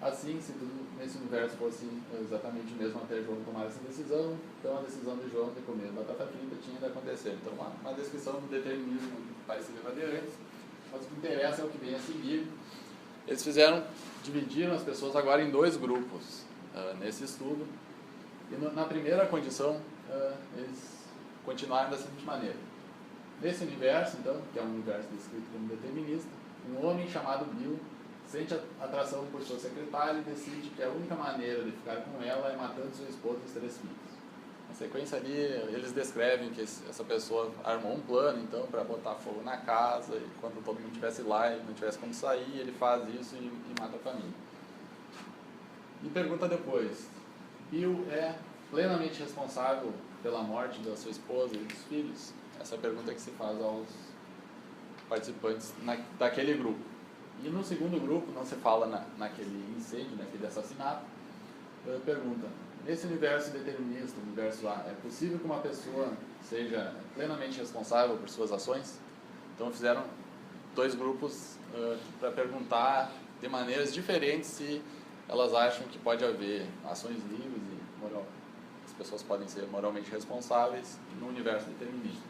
Assim, se tudo nesse universo fosse exatamente o mesmo até João tomar essa decisão, então a decisão de João de comer batata frita tinha de acontecer. Então, uma descrição do determinismo parecida com a de antes, mas o que interessa é o que vem a seguir. Eles dividiram as pessoas agora em dois grupos nesse estudo. E na primeira condição, eles continuaram da seguinte maneira. Nesse universo, então, que é um universo descrito como determinista, um homem chamado Bill sente atração por sua secretária e decide que a única maneira de ficar com ela é matando sua esposa e os 3 filhos. Na sequência ali, eles descrevem que essa pessoa armou um plano, então, para botar fogo na casa, e quando todo mundo estivesse lá e não tivesse como sair, ele faz isso e mata a família. E pergunta depois, Bill é plenamente responsável pela morte da sua esposa e dos filhos? Essa é a pergunta que se faz aos participantes daquele grupo. E no segundo grupo, não se fala naquele incêndio, naquele assassinato, pergunta, nesse universo determinista, universo A, é possível que uma pessoa seja plenamente responsável por suas ações? Então fizeram 2 grupos para perguntar de maneiras diferentes se elas acham que pode haver ações livres e as pessoas podem ser moralmente responsáveis no universo determinista.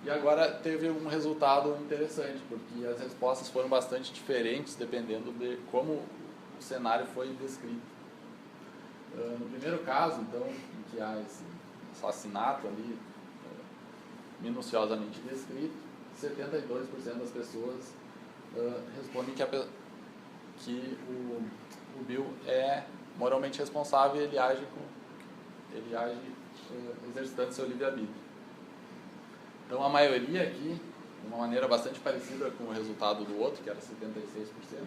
E agora teve um resultado interessante, porque as respostas foram bastante diferentes dependendo de como o cenário foi descrito. No primeiro caso, então, em que há esse assassinato ali minuciosamente descrito, 72% das pessoas respondem que o Bill é moralmente responsável e ele age exercitando seu livre-arbítrio. Então, a maioria aqui, de uma maneira bastante parecida com o resultado do outro, que era 76%,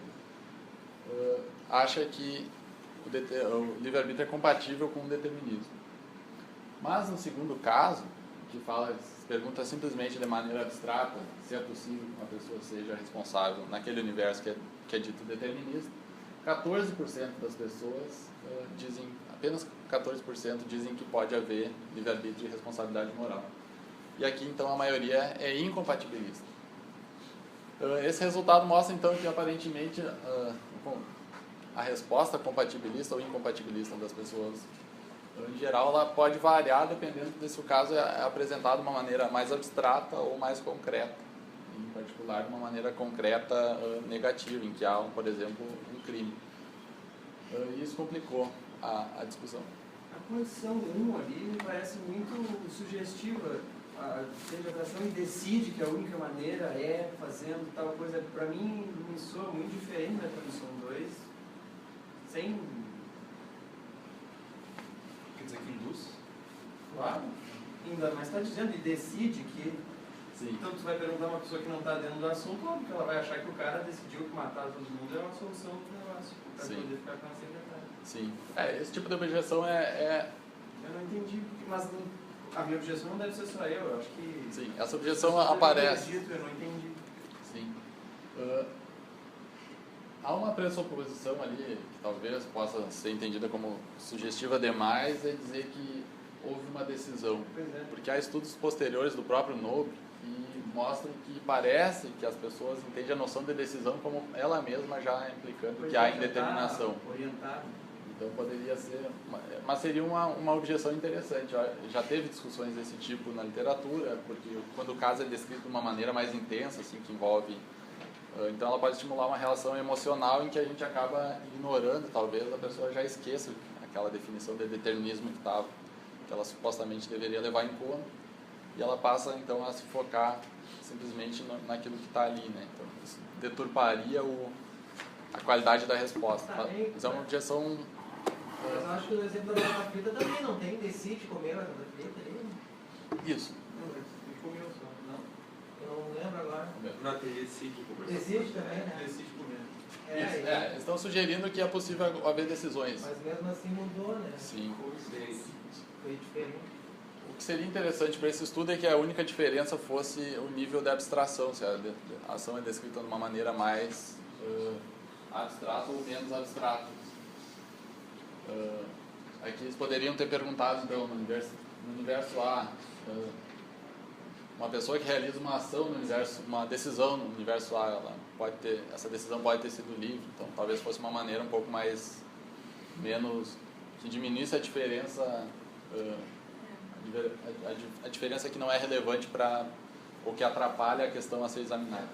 acha que o livre-arbítrio é compatível com o determinismo. Mas, no segundo caso, que pergunta simplesmente de maneira abstrata se é possível que uma pessoa seja responsável naquele universo que é dito determinista, 14% das pessoas apenas 14% dizem que pode haver livre-arbítrio e responsabilidade moral. E aqui, então, a maioria é incompatibilista. Esse resultado mostra, então, que aparentemente a resposta compatibilista ou incompatibilista das pessoas, em geral, ela pode variar dependendo de se o caso é apresentado de uma maneira mais abstrata ou mais concreta. Em particular, de uma maneira concreta negativa, em que há, por exemplo, um crime. E isso complicou a discussão. A condição 1 ali me parece muito sugestiva. A legislação decide que a única maneira é fazendo tal coisa. Para mim, me soa muito diferente da condição 2, sem... Quer dizer que induz? Claro, ainda mais está dizendo, e decide que... Sim. Então, tu vai perguntar a uma pessoa que não está dentro do assunto, óbvio que ela vai achar que o cara decidiu que matar todo mundo é uma solução do negócio, para poder ficar com a secretária. Sim. Esse tipo de objeção Eu não entendi, mas a minha objeção não deve ser só eu acho que... Sim, essa objeção aparece. Eu não entendi. Sim. Há uma pressuposição ali, que talvez possa ser entendida como sugestiva demais, é dizer que houve uma decisão. Pois é. Porque há estudos posteriores do próprio Nobre que mostram que parece que as pessoas entendem a noção de decisão como ela mesma já implicando que há indeterminação. Orientado. Então poderia ser, mas seria uma objeção interessante. Já teve discussões desse tipo na literatura, porque quando o caso é descrito de uma maneira mais intensa, assim, que envolve... Então ela pode estimular uma relação emocional em que a gente acaba ignorando, talvez a pessoa já esqueça aquela definição de determinismo que ela supostamente deveria levar em conta, e ela passa então a se focar simplesmente naquilo que está ali, né? Então isso deturparia a qualidade da resposta. Mas é uma objeção... Mas eu acho que o exemplo da batata frita também não tem, decide comer a batata frita ali. Isso. Não, ele comeu só. Não. Eu não lembro agora. Não, tem decide conversar. Decide também, né? Decide comer. Eles estão sugerindo que é possível haver decisões. Mas mesmo assim mudou, né? Sim. Foi diferente. O que seria interessante para esse estudo é que a única diferença fosse o nível de abstração, se a ação é descrita de uma maneira mais abstrata ou menos abstrata. Aqui eles poderiam ter perguntado, então, no universo A, uma pessoa que realiza uma ação no universo, uma decisão no universo A, essa decisão pode ter sido livre, então talvez fosse uma maneira um pouco menos, que diminuísse a diferença, a diferença que não é relevante para, ou que atrapalha a questão a ser examinada.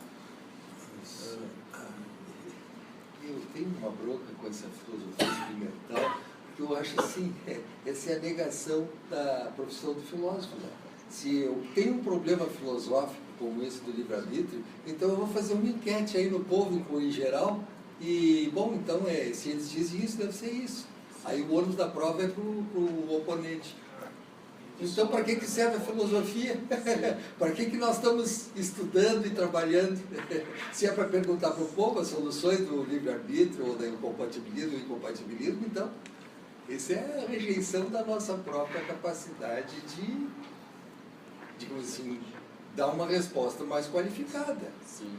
Eu tenho uma bronca com essa filosofia experimental, porque eu acho assim, essa é a negação da profissão do filósofo, né? Se eu tenho um problema filosófico como esse do livre-arbítrio, então eu vou fazer uma enquete aí no povo em geral, e, bom, então, se eles dizem isso, deve ser isso. Aí o ônus da prova é para o oponente. Então, para que serve a filosofia? Para que nós estamos estudando e trabalhando? Se é para perguntar para o povo as soluções do livre-arbítrio ou do incompatibilismo, então, essa é a rejeição da nossa própria capacidade de, digamos assim, dar uma resposta mais qualificada. Sim.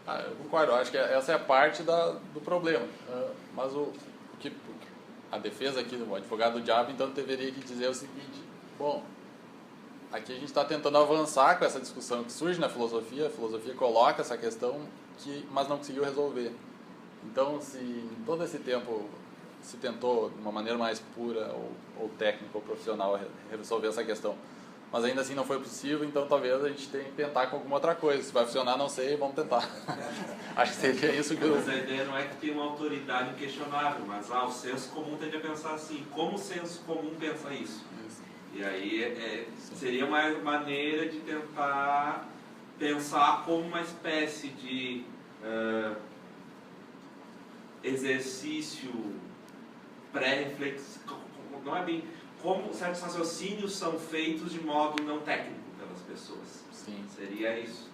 Eu concordo, eu acho que essa é a parte do problema. Mas a defesa aqui do advogado do diabo, então, deveria dizer o seguinte: bom, aqui a gente está tentando avançar com essa discussão que surge na filosofia, a filosofia coloca essa questão, mas não conseguiu resolver. Então, se em todo esse tempo se tentou, de uma maneira mais pura ou técnica ou profissional, resolver essa questão, mas ainda assim não foi possível, então talvez a gente tenha que tentar com alguma outra coisa. Se vai funcionar, não sei, vamos tentar. Acho que seria isso que eu... Mas a ideia não é que tem uma autoridade inquestionável, mas o senso comum tende a pensar assim. Como o senso comum pensa isso? E aí seria uma maneira de tentar pensar como uma espécie de exercício pré-reflexo, não é bem... Como certos raciocínios são feitos de modo não técnico pelas pessoas. Sim. Seria isso.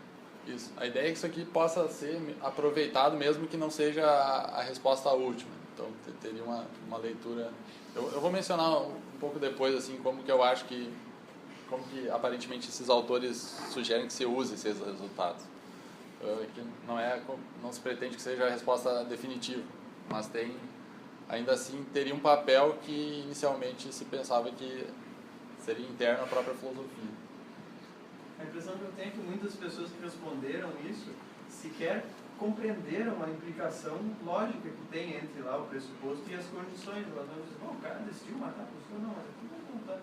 Isso. A ideia é que isso aqui possa ser aproveitado mesmo que não seja a resposta última. Então, teria uma leitura... Eu vou mencionar um pouco depois, assim, como que eu acho que... Como que, aparentemente, esses autores sugerem que se use esses resultados. Que não se pretende que seja a resposta definitiva, mas ainda assim, teria um papel que, inicialmente, se pensava que seria interno à própria filosofia. A impressão que eu tenho é que muitas pessoas que responderam isso sequer compreenderam a implicação lógica que tem entre lá o pressuposto e as condições. Elas vão dizer, bom, o cara decidiu matar a pessoa, não, mas aqui não conta,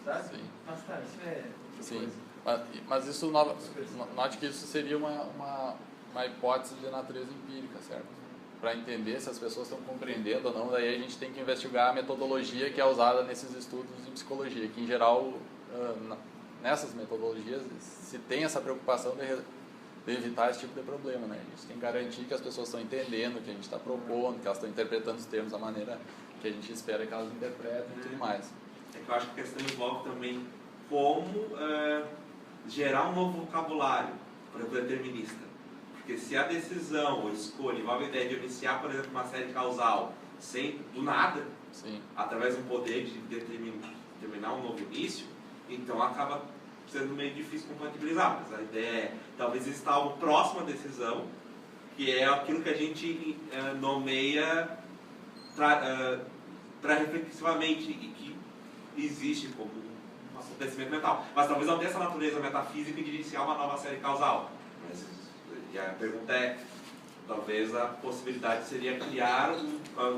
sabe? Sim. Mas tá, isso é outra Sim, coisa. mas isso, note que isso seria uma hipótese de natureza empírica, certo? Para entender se as pessoas estão compreendendo ou não, daí a gente tem que investigar a metodologia que é usada nesses estudos em psicologia, que em geral, nessas metodologias, se tem essa preocupação de evitar esse tipo de problema, né? A gente tem que garantir que as pessoas estão entendendo o que a gente está propondo, que elas estão interpretando os termos da maneira que a gente espera que elas interpretem e tudo mais. É que eu acho que a questão envolve também como gerar um novo vocabulário para o determinista. Porque se a decisão ou escolha envolve a ideia de iniciar, por exemplo, uma série causal do nada, Sim. através de um poder de determinar um novo início, então acaba sendo meio difícil compatibilizar. Mas a ideia é, talvez exista algo próximo à decisão, que é aquilo que a gente nomeia reflexivamente e que existe como um acontecimento mental. Mas talvez não tenha essa natureza metafísica de iniciar uma nova série causal. E a pergunta é, talvez a possibilidade seria criar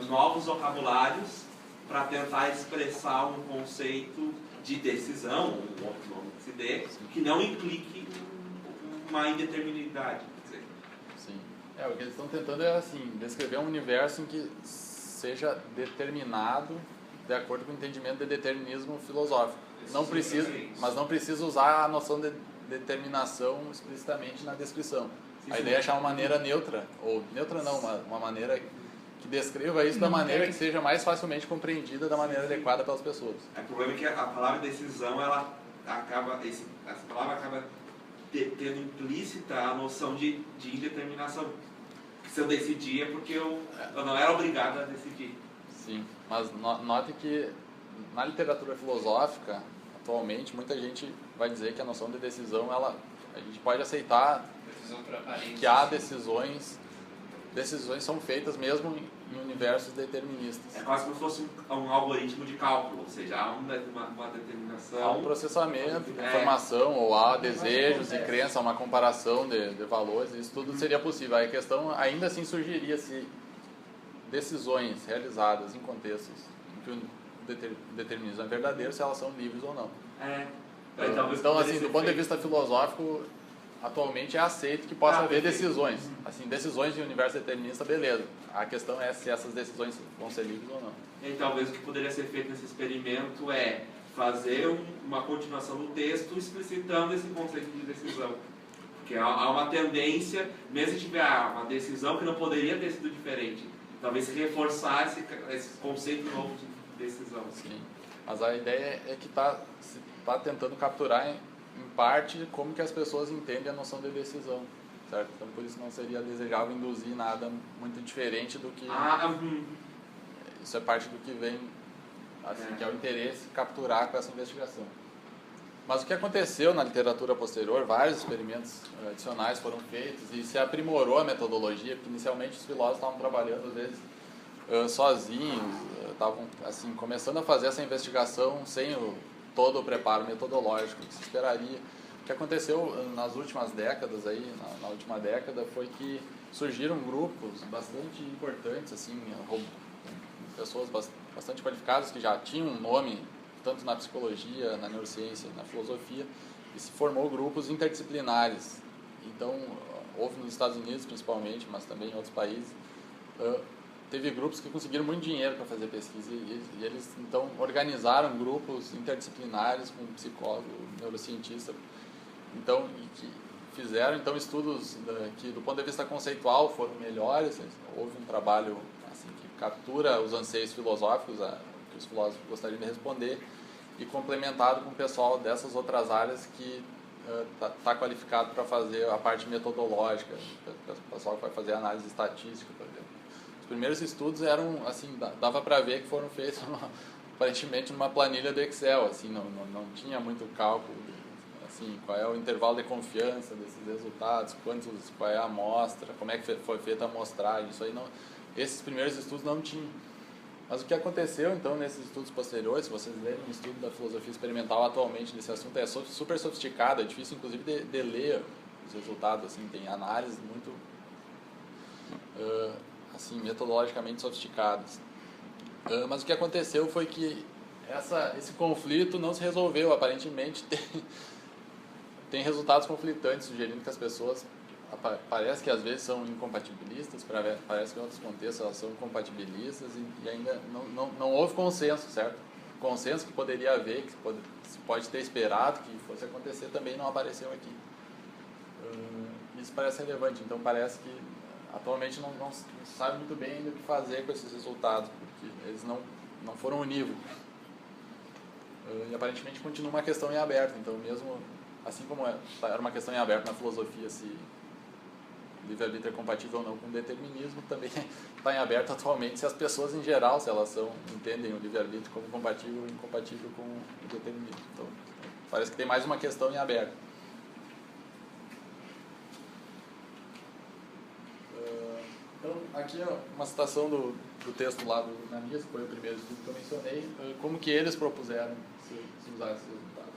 novos vocabulários para tentar expressar um conceito de decisão, um outro nome que se dê, que não implique uma indeterminidade. Quer dizer. Sim. O que eles estão tentando é, assim, descrever um universo em que seja determinado de acordo com o entendimento de determinismo filosófico. Mas não precisa usar a noção de determinação explicitamente na descrição. A ideia é achar uma maneira neutra, ou neutra não, uma maneira que descreva isso da maneira que seja mais facilmente compreendida da maneira adequada pelas pessoas. O problema é que a palavra decisão, essa palavra acaba tendo implícita a noção de indeterminação. Se eu decidir é porque eu não era obrigado a decidir. Sim, mas note que na literatura filosófica, atualmente, muita gente vai dizer que a noção de decisão, a gente pode aceitar que há decisões são feitas mesmo em universos deterministas. É quase como se fosse um algoritmo de cálculo, ou seja, há uma determinação. Há um processamento de informação, ou há desejos e crença, uma comparação de valores, isso tudo seria possível. A questão ainda assim surgiria se decisões realizadas em contextos em que o determinismo é verdadeiro, se elas são livres ou não. Então, assim, do ponto de vista filosófico, atualmente é aceito que possa haver decisões. Assim, decisões de universo determinista, beleza. A questão é se essas decisões vão ser livres ou não. E talvez o que poderia ser feito nesse experimento é fazer uma continuação do texto explicitando esse conceito de decisão. Porque há uma tendência, mesmo se tiver uma decisão que não poderia ter sido diferente, talvez reforçar esse conceito novo de decisão. Sim, mas a ideia é que está tentando capturar em parte como que as pessoas entendem a noção de decisão, certo? Então por isso não seria desejável induzir nada muito diferente do que isso é parte do que vem, assim, que é o interesse capturar com essa investigação. Mas o que aconteceu na literatura posterior, vários experimentos adicionais foram feitos e se aprimorou a metodologia, porque inicialmente os filósofos estavam trabalhando às vezes sozinhos, estavam assim começando a fazer essa investigação sem todo o preparo metodológico que se esperaria. O que aconteceu nas últimas décadas, na última década, foi que surgiram grupos bastante importantes, assim, pessoas bastante qualificadas que já tinham um nome, tanto na psicologia, na neurociência, na filosofia, e se formou grupos interdisciplinares. Então, houve nos Estados Unidos principalmente, mas também em outros países, teve grupos que conseguiram muito dinheiro para fazer pesquisa e eles então organizaram grupos interdisciplinares com psicólogo, neurocientista, então e que fizeram então estudos que do ponto de vista conceitual foram melhores. Houve um trabalho assim que captura os anseios filosóficos que os filósofos gostariam de responder e complementado com o pessoal dessas outras áreas que tá qualificado para fazer a parte metodológica, o pessoal que vai fazer análise estatística, por exemplo. Os primeiros estudos eram, assim, dava para ver que foram feitos aparentemente numa planilha do Excel, assim, não tinha muito cálculo, assim, qual é o intervalo de confiança desses resultados, qual é a amostra, como é que foi feita a amostragem, isso aí não, esses primeiros estudos não tinham. Mas o que aconteceu, então, nesses estudos posteriores, se vocês lerem um estudo da filosofia experimental atualmente nesse assunto, é super sofisticado, é difícil, inclusive, de ler os resultados, assim, tem análises muito, assim, metodologicamente sofisticadas. Mas o que aconteceu foi que esse conflito não se resolveu, aparentemente tem resultados conflitantes, sugerindo que as pessoas, parece que às vezes são incompatibilistas, parece que em outros contextos elas são compatibilistas e ainda não houve consenso, certo? O consenso que poderia haver, que se pode ter esperado que fosse acontecer, também não apareceu aqui. Isso parece relevante, então parece que atualmente não se sabe muito bem ainda o que fazer com esses resultados, porque eles não foram unívocos. E aparentemente continua uma questão em aberto, então mesmo assim como era uma questão em aberto na filosofia se livre-arbítrio é compatível ou não com o determinismo, também está em aberto atualmente se as pessoas em geral, se elas entendem o livre-arbítrio como compatível ou incompatível com o determinismo. Então, parece que tem mais uma questão em aberto. Então, aqui é uma citação do texto lá do Nanias, que foi o primeiro estudo que eu mencionei, como que eles propuseram se usar esses resultados.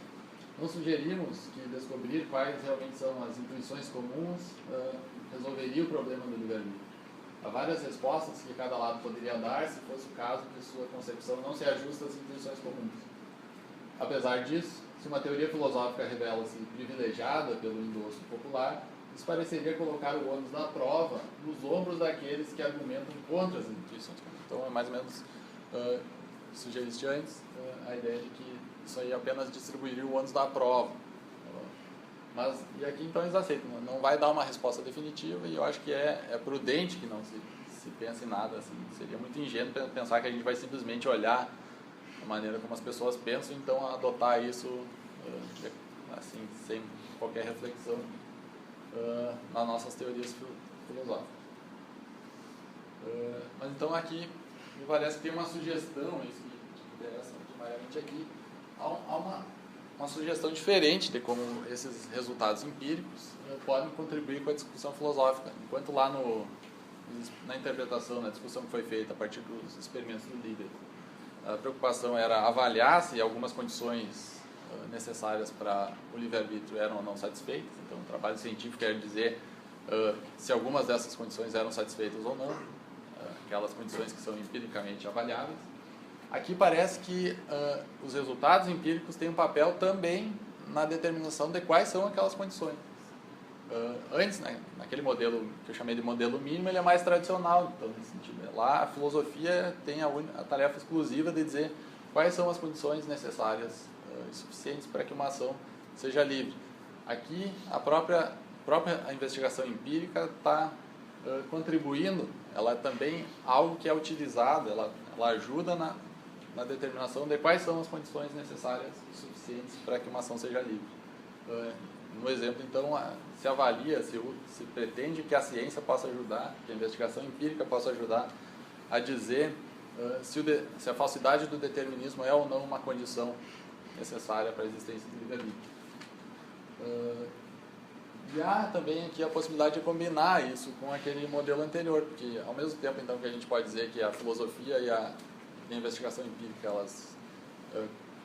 Não sugerimos que descobrir quais realmente são as intuições comuns resolveria o problema do livre-arbítrio. Há várias respostas que cada lado poderia dar se fosse o caso que sua concepção não se ajusta às intuições comuns. Apesar disso, se uma teoria filosófica revela-se privilegiada pelo endosso popular, isso pareceria colocar o ônus da prova nos ombros daqueles que argumentam contra as intuições comuns. Então, é mais ou menos, sugeriste antes, a ideia de que isso aí apenas distribuiria o ônus da prova. E aqui então eles aceitam, não vai dar uma resposta definitiva e eu acho que é prudente que não se pense em nada assim. Seria muito ingênuo pensar que a gente vai simplesmente olhar a maneira como as pessoas pensam e então adotar isso assim, sem qualquer reflexão nas nossas teorias filosóficas. Mas então aqui me parece que tem uma sugestão, isso que interessa primariamente aqui, há uma sugestão diferente de como esses resultados empíricos podem contribuir com a discussão filosófica. Enquanto lá na interpretação, na discussão que foi feita a partir dos experimentos do Liber, a preocupação era avaliar se algumas condições necessárias para o livre-arbítrio eram ou não satisfeitas. Então, o trabalho científico quer dizer se algumas dessas condições eram satisfeitas ou não, aquelas condições que são empiricamente avaliáveis. Aqui parece que os resultados empíricos têm um papel também na determinação de quais são aquelas condições. Antes, naquele modelo que eu chamei de modelo mínimo, ele é mais tradicional, então, nesse sentido. Lá a filosofia tem a tarefa exclusiva de dizer quais são as condições necessárias e suficientes para que uma ação seja livre. Aqui, a própria investigação empírica está contribuindo, ela é também algo que é utilizado, ela ajuda na determinação de quais são as condições necessárias e suficientes para que uma ação seja livre. No exemplo, então, se avalia, se pretende que a ciência possa ajudar, que a investigação empírica possa ajudar a dizer se a falsidade do determinismo é ou não uma condição necessária para a existência do livre-arbítrio. E há também aqui a possibilidade de combinar isso com aquele modelo anterior, porque ao mesmo tempo então que a gente pode dizer que a filosofia e a investigação empírica elas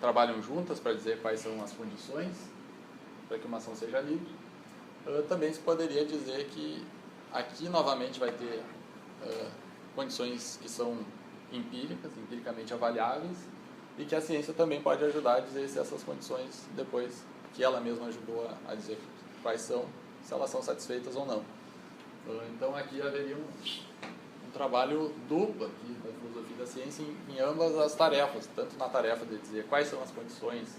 trabalham juntas para dizer quais são as condições para que uma ação seja livre, também se poderia dizer que aqui novamente vai ter condições que são empiricamente avaliáveis, e que a ciência também pode ajudar a dizer se essas condições, depois que ela mesma ajudou a dizer quais são, se elas são satisfeitas ou não. Então aqui haveria um trabalho duplo aqui da filosofia e da ciência em ambas as tarefas, tanto na tarefa de dizer quais são as condições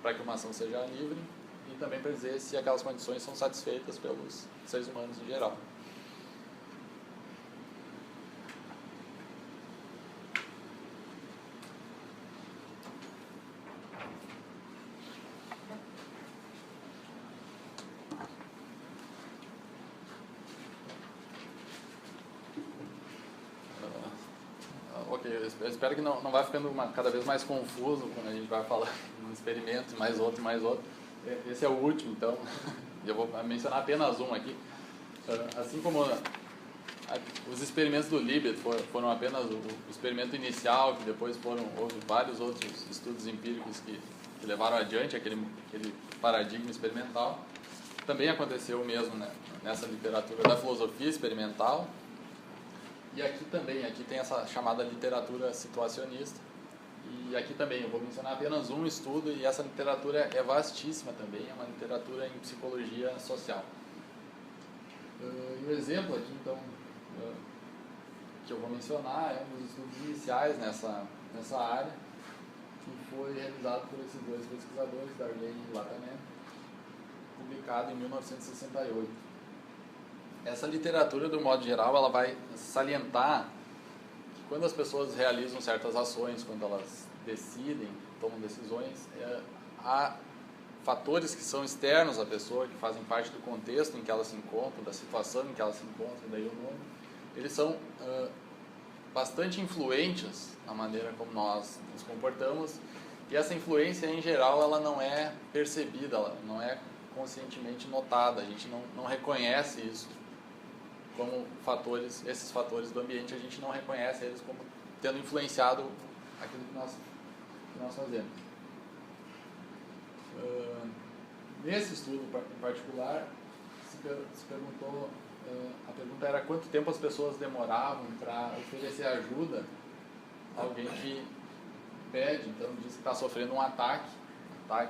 para que uma ação seja livre, e também para dizer se aquelas condições são satisfeitas pelos seres humanos em geral. Ok, eu espero que não vá ficando cada vez mais confuso quando a gente vai falando um experimento, mais outro. Esse é o último, então eu vou mencionar apenas um aqui. Assim como os experimentos do Libet foram apenas o experimento inicial, que depois houve vários outros estudos empíricos que levaram adiante aquele paradigma experimental. Também aconteceu o mesmo, né, nessa literatura da filosofia experimental. E aqui tem essa chamada literatura situacionista. E aqui também eu vou mencionar apenas um estudo, e essa literatura é vastíssima também, é uma literatura em psicologia social. E o exemplo aqui, então, que eu vou mencionar é um dos estudos iniciais nessa área, que foi realizado por esses dois pesquisadores, Darley e Latané, publicado em 1968. Essa literatura, do modo geral, ela vai salientar que quando as pessoas realizam certas ações, quando elas decidem, tomam decisões, há fatores que são externos à pessoa, que fazem parte do contexto em que ela se encontra, da situação em que ela se encontra, daí o nome. Eles são bastante influentes na maneira como nós nos comportamos, e essa influência, em geral, ela não é percebida, ela não é conscientemente notada, a gente não reconhece isso como esses fatores do ambiente, a gente não reconhece eles como tendo influenciado aquilo que nós fazemos. Nesse estudo em particular, se perguntou, a pergunta era quanto tempo as pessoas demoravam para oferecer ajuda a alguém que pede, então diz que está sofrendo um ataque agora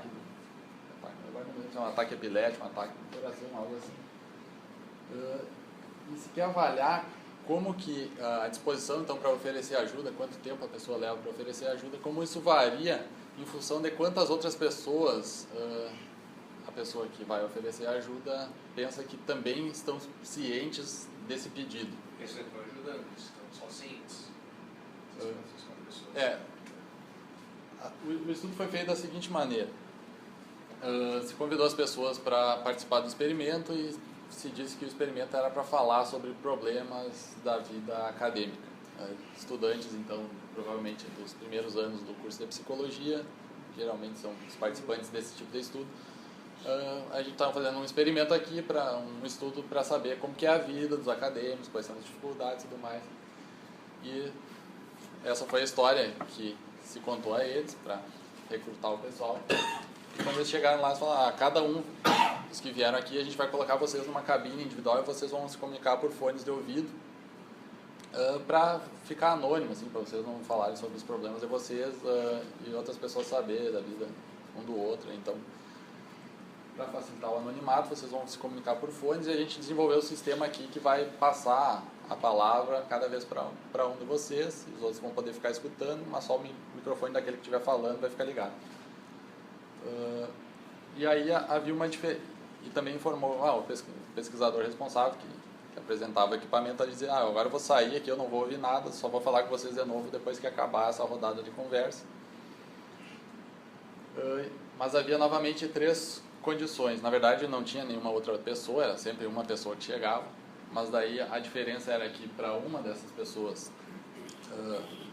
não lembro se é um ataque epilético, um ataque do coração, algo assim. E se quer avaliar como que a disposição então para oferecer ajuda, quanto tempo a pessoa leva para oferecer ajuda, como isso varia em função de quantas outras pessoas a pessoa que vai oferecer ajuda pensa que também estão cientes desse pedido. Pessoas que estão ajudando, estão sozinhos. O estudo foi feito da seguinte maneira. Se convidou as pessoas para participar do experimento e se disse que o experimento era para falar sobre problemas da vida acadêmica. Estudantes, então, provavelmente dos primeiros anos do curso de psicologia, geralmente são os participantes desse tipo de estudo. A gente estava fazendo um experimento aqui, um estudo para saber como que é a vida dos acadêmicos, quais são as dificuldades e tudo mais. E essa foi a história que se contou a eles para recrutar o pessoal. E quando eles chegaram lá, eles falaram, cada um dos que vieram aqui, a gente vai colocar vocês numa cabine individual e vocês vão se comunicar por fones de ouvido para ficar anônimo, assim, para vocês não falarem sobre os problemas de vocês e outras pessoas saberem da vida um do outro. Então, para facilitar o anonimato, vocês vão se comunicar por fones e a gente desenvolveu um sistema aqui que vai passar a palavra cada vez para um de vocês, e os outros vão poder ficar escutando, mas só o microfone daquele que estiver falando vai ficar ligado. E aí havia uma diferença, e também informou o pesquisador responsável que apresentava o equipamento a dizer, agora eu vou sair aqui, eu não vou ouvir nada, só vou falar com vocês de novo depois que acabar essa rodada de conversa. Mas havia novamente 3 condições. Na verdade não tinha nenhuma outra pessoa, era sempre uma pessoa que chegava, mas daí a diferença era que para uma dessas pessoas,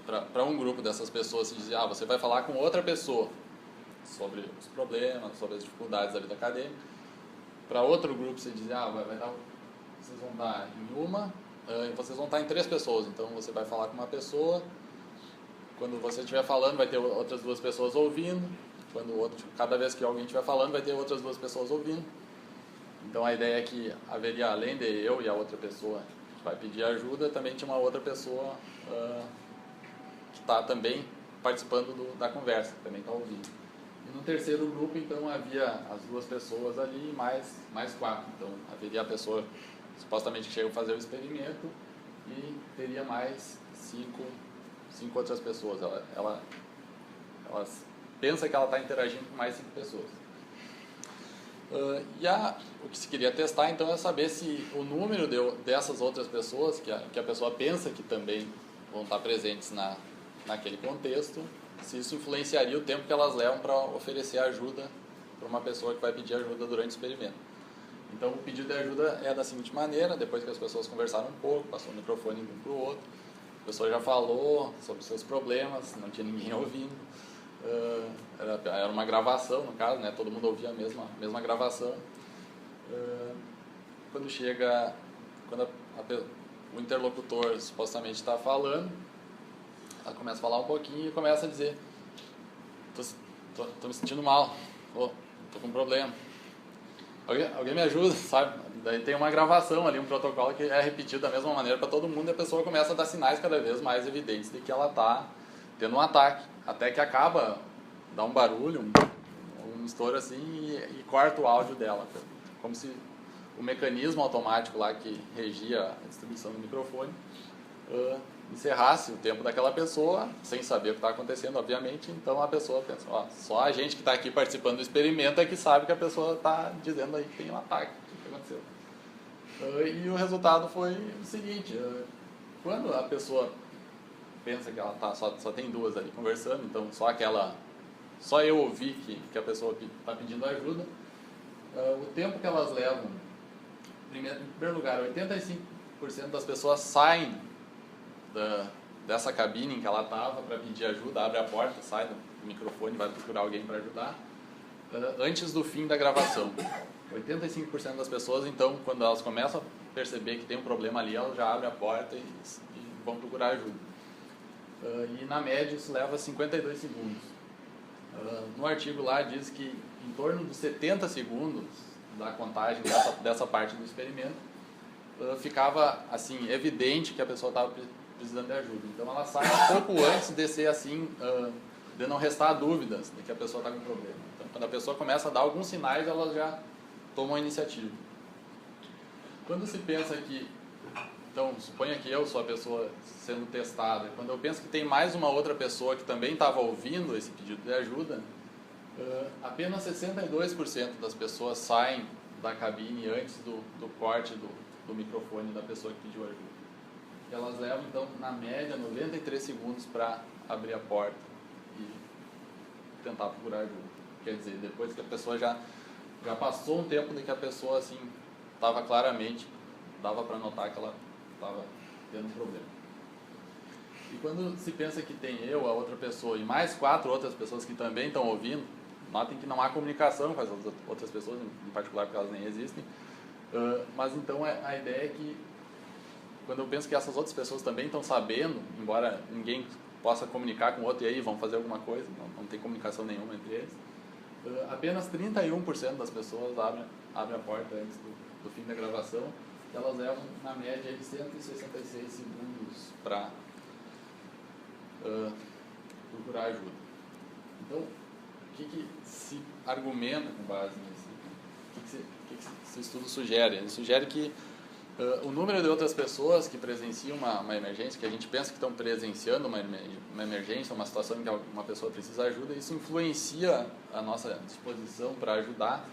para um grupo dessas pessoas se dizia, você vai falar com outra pessoa sobre os problemas, sobre as dificuldades da vida acadêmica. Para outro grupo se dizia, vocês vão estar em uma, e vocês vão estar em 3 pessoas, então você vai falar com uma pessoa, quando você estiver falando vai ter outras 2 pessoas ouvindo, cada vez que alguém estiver falando vai ter outras 2 pessoas ouvindo. Então a ideia é que haveria, além de eu e a outra pessoa que vai pedir ajuda, também tinha uma outra pessoa que está também participando da conversa, que também está ouvindo. E no terceiro grupo, então, havia as 2 pessoas ali e mais 4. Então, haveria a pessoa supostamente que chega a fazer o experimento e teria mais 5 outras pessoas. Ela pensa que ela está interagindo com mais 5 pessoas. O que se queria testar, então, é saber se o número dessas outras pessoas, que a pessoa pensa que também vão estar presentes naquele contexto, se isso influenciaria o tempo que elas levam para oferecer ajuda para uma pessoa que vai pedir ajuda durante o experimento. Então, o pedido de ajuda é da seguinte maneira: depois que as pessoas conversaram um pouco, passou o microfone um para o outro, pessoa já falou sobre seus problemas, não tinha ninguém ouvindo. Era uma gravação, no caso, né? Todo mundo ouvia a mesma gravação. Quando o interlocutor supostamente está falando, ela começa a falar um pouquinho e começa a dizer: tô me sentindo mal, tô com um problema, alguém me ajuda, sabe? Daí tem uma gravação ali, um protocolo que é repetido da mesma maneira para todo mundo, e a pessoa começa a dar sinais cada vez mais evidentes de que ela está tendo um ataque, até que acaba, dá um barulho, um estouro assim, e corta o áudio dela, como se o mecanismo automático lá que regia a distribuição do microfone encerrasse o tempo daquela pessoa, sem saber o que está acontecendo, obviamente. Então a pessoa pensa: só a gente que está aqui participando do experimento é que sabe que a pessoa está dizendo aí que tem um ataque. O que aconteceu? E o resultado foi o seguinte: quando a pessoa pensa que ela só tem duas ali conversando, então só eu ouvi que a pessoa está pedindo ajuda, o tempo que elas levam, em primeiro lugar, 85% das pessoas saem dessa cabine em que ela estava para pedir ajuda, abre a porta, sai do microfone, vai procurar alguém para ajudar, antes do fim da gravação. 85% das pessoas, então, quando elas começam a perceber que tem um problema ali, elas já abrem a porta e vão procurar ajuda. E na média isso leva 52 segundos. No artigo lá diz que em torno de 70 segundos da contagem dessa parte do experimento, ficava assim evidente que a pessoa estava precisando de ajuda. Então ela sai um pouco antes de ser assim, de não restar dúvidas de que a pessoa está com problema. Então quando a pessoa começa a dar alguns sinais, ela já toma a iniciativa. Quando se pensa que, então suponha que eu sou a pessoa sendo testada, quando eu penso que tem mais uma outra pessoa que também estava ouvindo esse pedido de ajuda, apenas 62% das pessoas saem da cabine antes do corte do microfone da pessoa que pediu ajuda. E elas levam, então, na média, 93 segundos para abrir a porta e tentar procurar ajuda. Quer dizer, depois que a pessoa já passou um tempo de que a pessoa, assim, estava claramente, dava para notar que ela estava tendo um problema. E quando se pensa que tem eu, a outra pessoa e mais 4 outras pessoas que também estão ouvindo, notem que não há comunicação com as outras pessoas, em particular porque elas nem existem, mas então a ideia é que quando eu penso que essas outras pessoas também estão sabendo, embora ninguém possa comunicar com o outro, e aí vão fazer alguma coisa, não tem comunicação nenhuma entre eles, apenas 31% das pessoas abrem a porta antes do fim da gravação, e elas levam na média de 166 segundos para procurar ajuda. Então, o que se argumenta com base nisso? O que esse estudo sugere? Ele sugere que o número de outras pessoas que presenciam uma emergência, que a gente pensa que estão presenciando uma emergência, uma situação em que uma pessoa precisa de ajuda, isso influencia a nossa disposição para ajudar,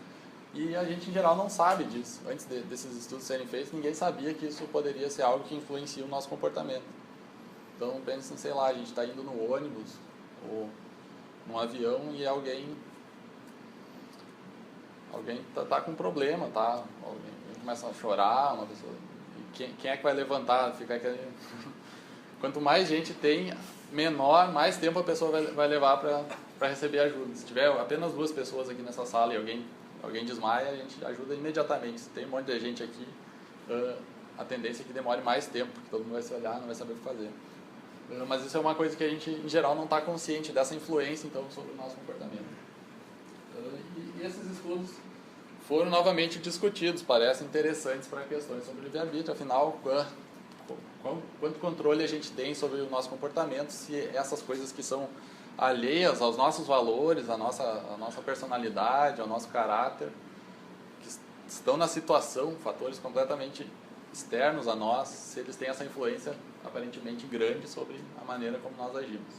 e a gente em geral não sabe disso. Antes desses estudos serem feitos, ninguém sabia que isso poderia ser algo que influencia o nosso comportamento. Então, pensem, sei lá, a gente está indo no ônibus ou num avião e alguém tá com um problema, alguém começa a chorar, uma pessoa, e quem é que vai levantar? Quanto mais gente tem, mais tempo a pessoa vai levar para receber ajuda. Se tiver apenas 2 pessoas aqui nessa sala e alguém desmaia, a gente ajuda imediatamente. Se tem um monte de gente aqui, a tendência é que demore mais tempo, porque todo mundo vai se olhar, não vai saber o que fazer. Mas isso é uma coisa que a gente, em geral, não está consciente dessa influência, então, sobre o nosso comportamento. E esses estudos foram novamente discutidos, parecem interessantes para questões sobre livre-arbítrio. Afinal, quanto controle a gente tem sobre o nosso comportamento, se essas coisas que são alheias aos nossos valores, à nossa personalidade, ao nosso caráter, que estão na situação, fatores completamente externos a nós, se eles têm essa influência aparentemente grande sobre a maneira como nós agimos.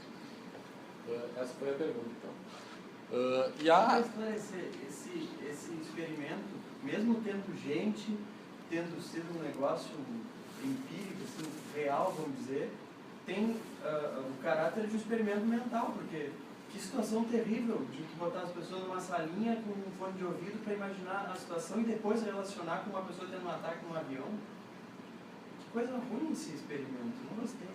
Essa foi a pergunta, então. Para esclarecer, esse experimento, mesmo tendo gente, tendo sido um negócio empírico, assim, real, vamos dizer, tem o caráter de um experimento mental, porque que situação terrível de botar as pessoas numa salinha com um fone de ouvido para imaginar a situação e depois relacionar com uma pessoa tendo um ataque num avião. Que coisa ruim esse experimento, não gostei.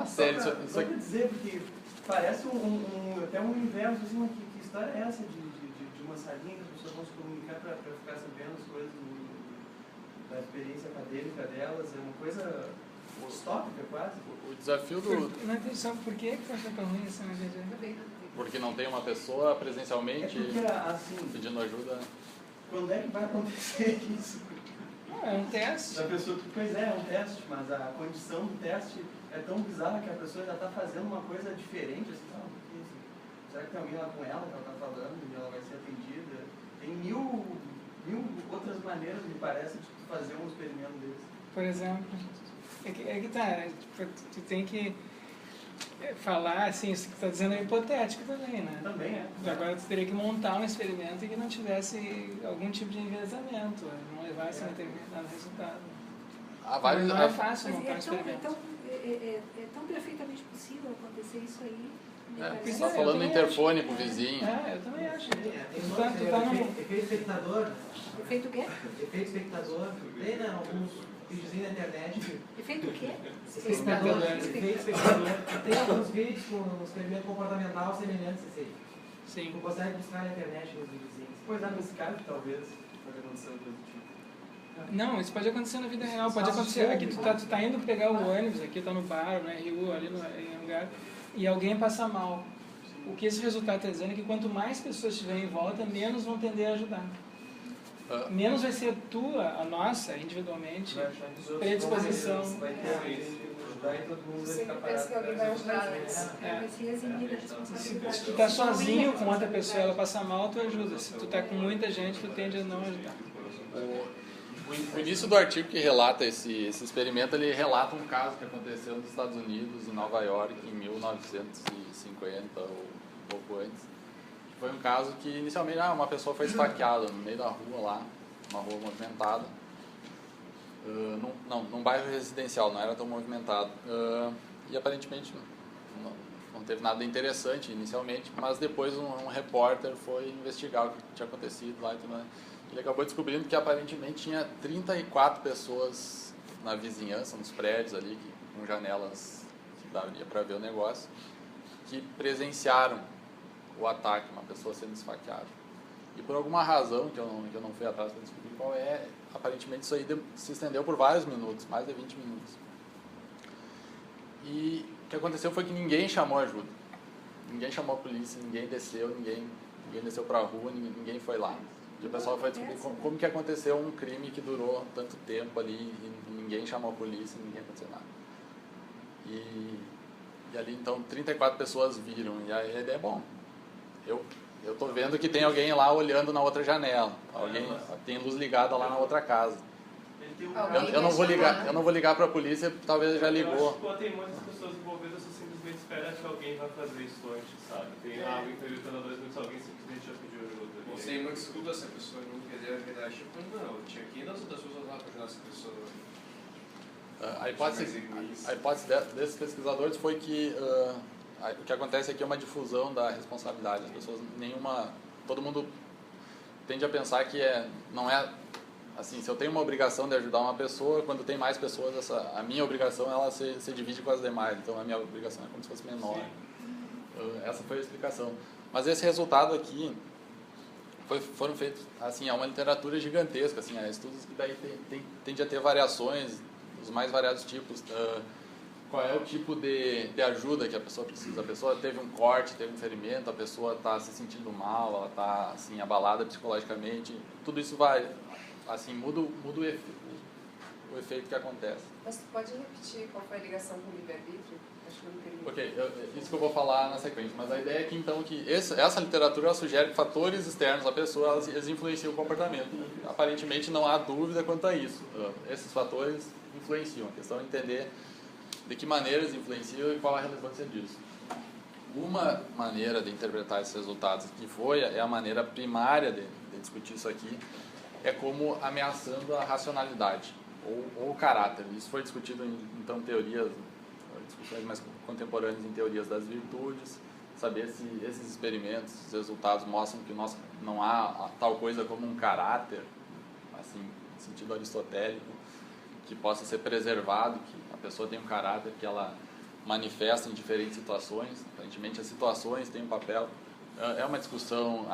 sério. Só pra dizer, porque parece até um universo, assim, mas que história é essa de uma salinha que as pessoas vão se comunicar para ficar sabendo as coisas da experiência acadêmica delas? É uma coisa distópica, quase. O desafio do... Não entendi só por que tá tão ruim essa energia. Porque não tem uma pessoa presencialmente Porque, assim, pedindo ajuda. quando é que vai acontecer isso? É um teste. A pessoa, pois é um teste, mas a condição do teste é tão bizarra que a pessoa já está fazendo uma coisa diferente, assim, não, porque, assim, será que tem alguém lá com ela que ela está falando e ela vai ser atendida? Tem mil outras maneiras, me parece, de fazer um experimento desse. Por exemplo, é que tá, tipo, tu tem que falar, assim, isso que tu tá dizendo é hipotético também, né? Também é. Agora tu teria que montar um experimento que não tivesse algum tipo de enviesamento, não levasse a um determinado resultado. Vários, Não é fácil Mas montar um é experimento. tão perfeitamente possível acontecer isso aí. Me Você parece. está eu falando no também interfone acho. com o vizinho. Eu também acho. Tem Tu um tá nome, no... efeito espectador. Efeito o quê? Efeito espectador. Tem, né, alguns videozinhos na internet. Efeito o quê? Espectador. Efeito espectador. Tem alguns vídeos com um experimento comportamental semelhantes a esse aí. Sim. Tu consegue buscar na internet nos videozinhos. Pois é, no Skype talvez pode acontecer uma coisa do tipo. Não, isso pode acontecer na vida real, pode acontecer. Aqui tu tá indo pegar o ônibus, aqui tá no bar, no RU, ali em um lugar, e alguém passa mal. O que esse resultado está dizendo é que quanto mais pessoas estiverem em volta, menos vão tender a ajudar. Menos vai ser a nossa, individualmente, Vai achar que os outros predisposição. vai ter alguém que ajudar e todo mundo vai Sempre ficar pensa parado. que alguém vai ajudar antes. Vai ser eximida a responsabilidade. Se tu tá sozinho com outra pessoa, ela passa mal, tu ajuda. Se tu tá com muita gente, tu tende a não ajudar. O início do artigo que relata esse experimento, ele relata um caso que aconteceu nos Estados Unidos, em Nova York, em 1950 ou um pouco antes. Foi um caso que inicialmente uma pessoa foi esfaqueada no meio da rua lá, uma rua movimentada, num bairro residencial, não era tão movimentado. E aparentemente não teve nada interessante inicialmente, mas depois um repórter foi investigar o que tinha acontecido lá e tudo mais. Ele acabou descobrindo que aparentemente tinha 34 pessoas na vizinhança, nos prédios ali, com janelas que daria para ver o negócio, que presenciaram o ataque, uma pessoa sendo esfaqueada. E por alguma razão, que eu não fui atrás para descobrir qual é, aparentemente isso aí se estendeu por vários minutos, mais de 20 minutos. E o que aconteceu foi que ninguém chamou ajuda. Ninguém chamou a polícia, ninguém desceu para a rua, ninguém foi lá. E o pessoal foi descobrir como que aconteceu um crime que durou tanto tempo ali e ninguém chamou a polícia, ninguém aconteceu nada. E ali então 34 pessoas viram, e a ideia é bom. Eu tô vendo que tem alguém lá olhando na outra janela, alguém tem luz ligada lá na outra casa. Eu não vou ligar para a polícia, talvez já ligou. Eu acho que quando tem muitas pessoas envolvidas, você simplesmente espera que alguém vai fazer isso antes, sabe? Tem alguém que está gritando 2 minutos, alguém simplesmente já pediu ajuda. Você não escuta essa pessoa e não quer dizer a verdade. Tipo, não, eu tinha que ir nas outras pessoas lá para ajudar essa pessoa. A hipótese desses pesquisadores foi que o que acontece aqui é uma difusão da responsabilidade. As pessoas, todo mundo tende a pensar que não é assim, se eu tenho uma obrigação de ajudar uma pessoa, quando tem mais pessoas, a minha obrigação ela se divide com as demais, então a minha obrigação é como se fosse menor. Essa foi a explicação. Mas esse resultado aqui foram feitos, assim, é uma literatura gigantesca, assim, estudos que daí tende a ter variações dos mais variados tipos. Qual é o tipo de ajuda que a pessoa precisa? A pessoa teve um corte, teve um ferimento, a pessoa está se sentindo mal, ela está assim, abalada psicologicamente. Tudo isso vai, assim, muda o efeito que acontece. Mas tu pode repetir qual foi a ligação com o livre-arbítrio? Acho que eu não entendi. Ok, isso que eu vou falar na sequência. Mas a ideia é que, então, essa literatura ela sugere que fatores externos à pessoa eles influenciam o comportamento. Aparentemente não há dúvida quanto a isso. Esses fatores influenciam. A questão é entender de que maneira eles influenciam e qual a relevância disso. Uma maneira de interpretar esses resultados é a maneira primária de discutir isso aqui, é como ameaçando a racionalidade ou o caráter. Isso foi discutido em então discussões mais contemporâneas em teorias das virtudes, saber se esses experimentos, os resultados mostram que não há tal coisa como um caráter, assim, no sentido aristotélico, que possa ser preservado, que a pessoa tem um caráter que ela manifesta em diferentes situações. Aparentemente, as situações têm um papel. É uma discussão,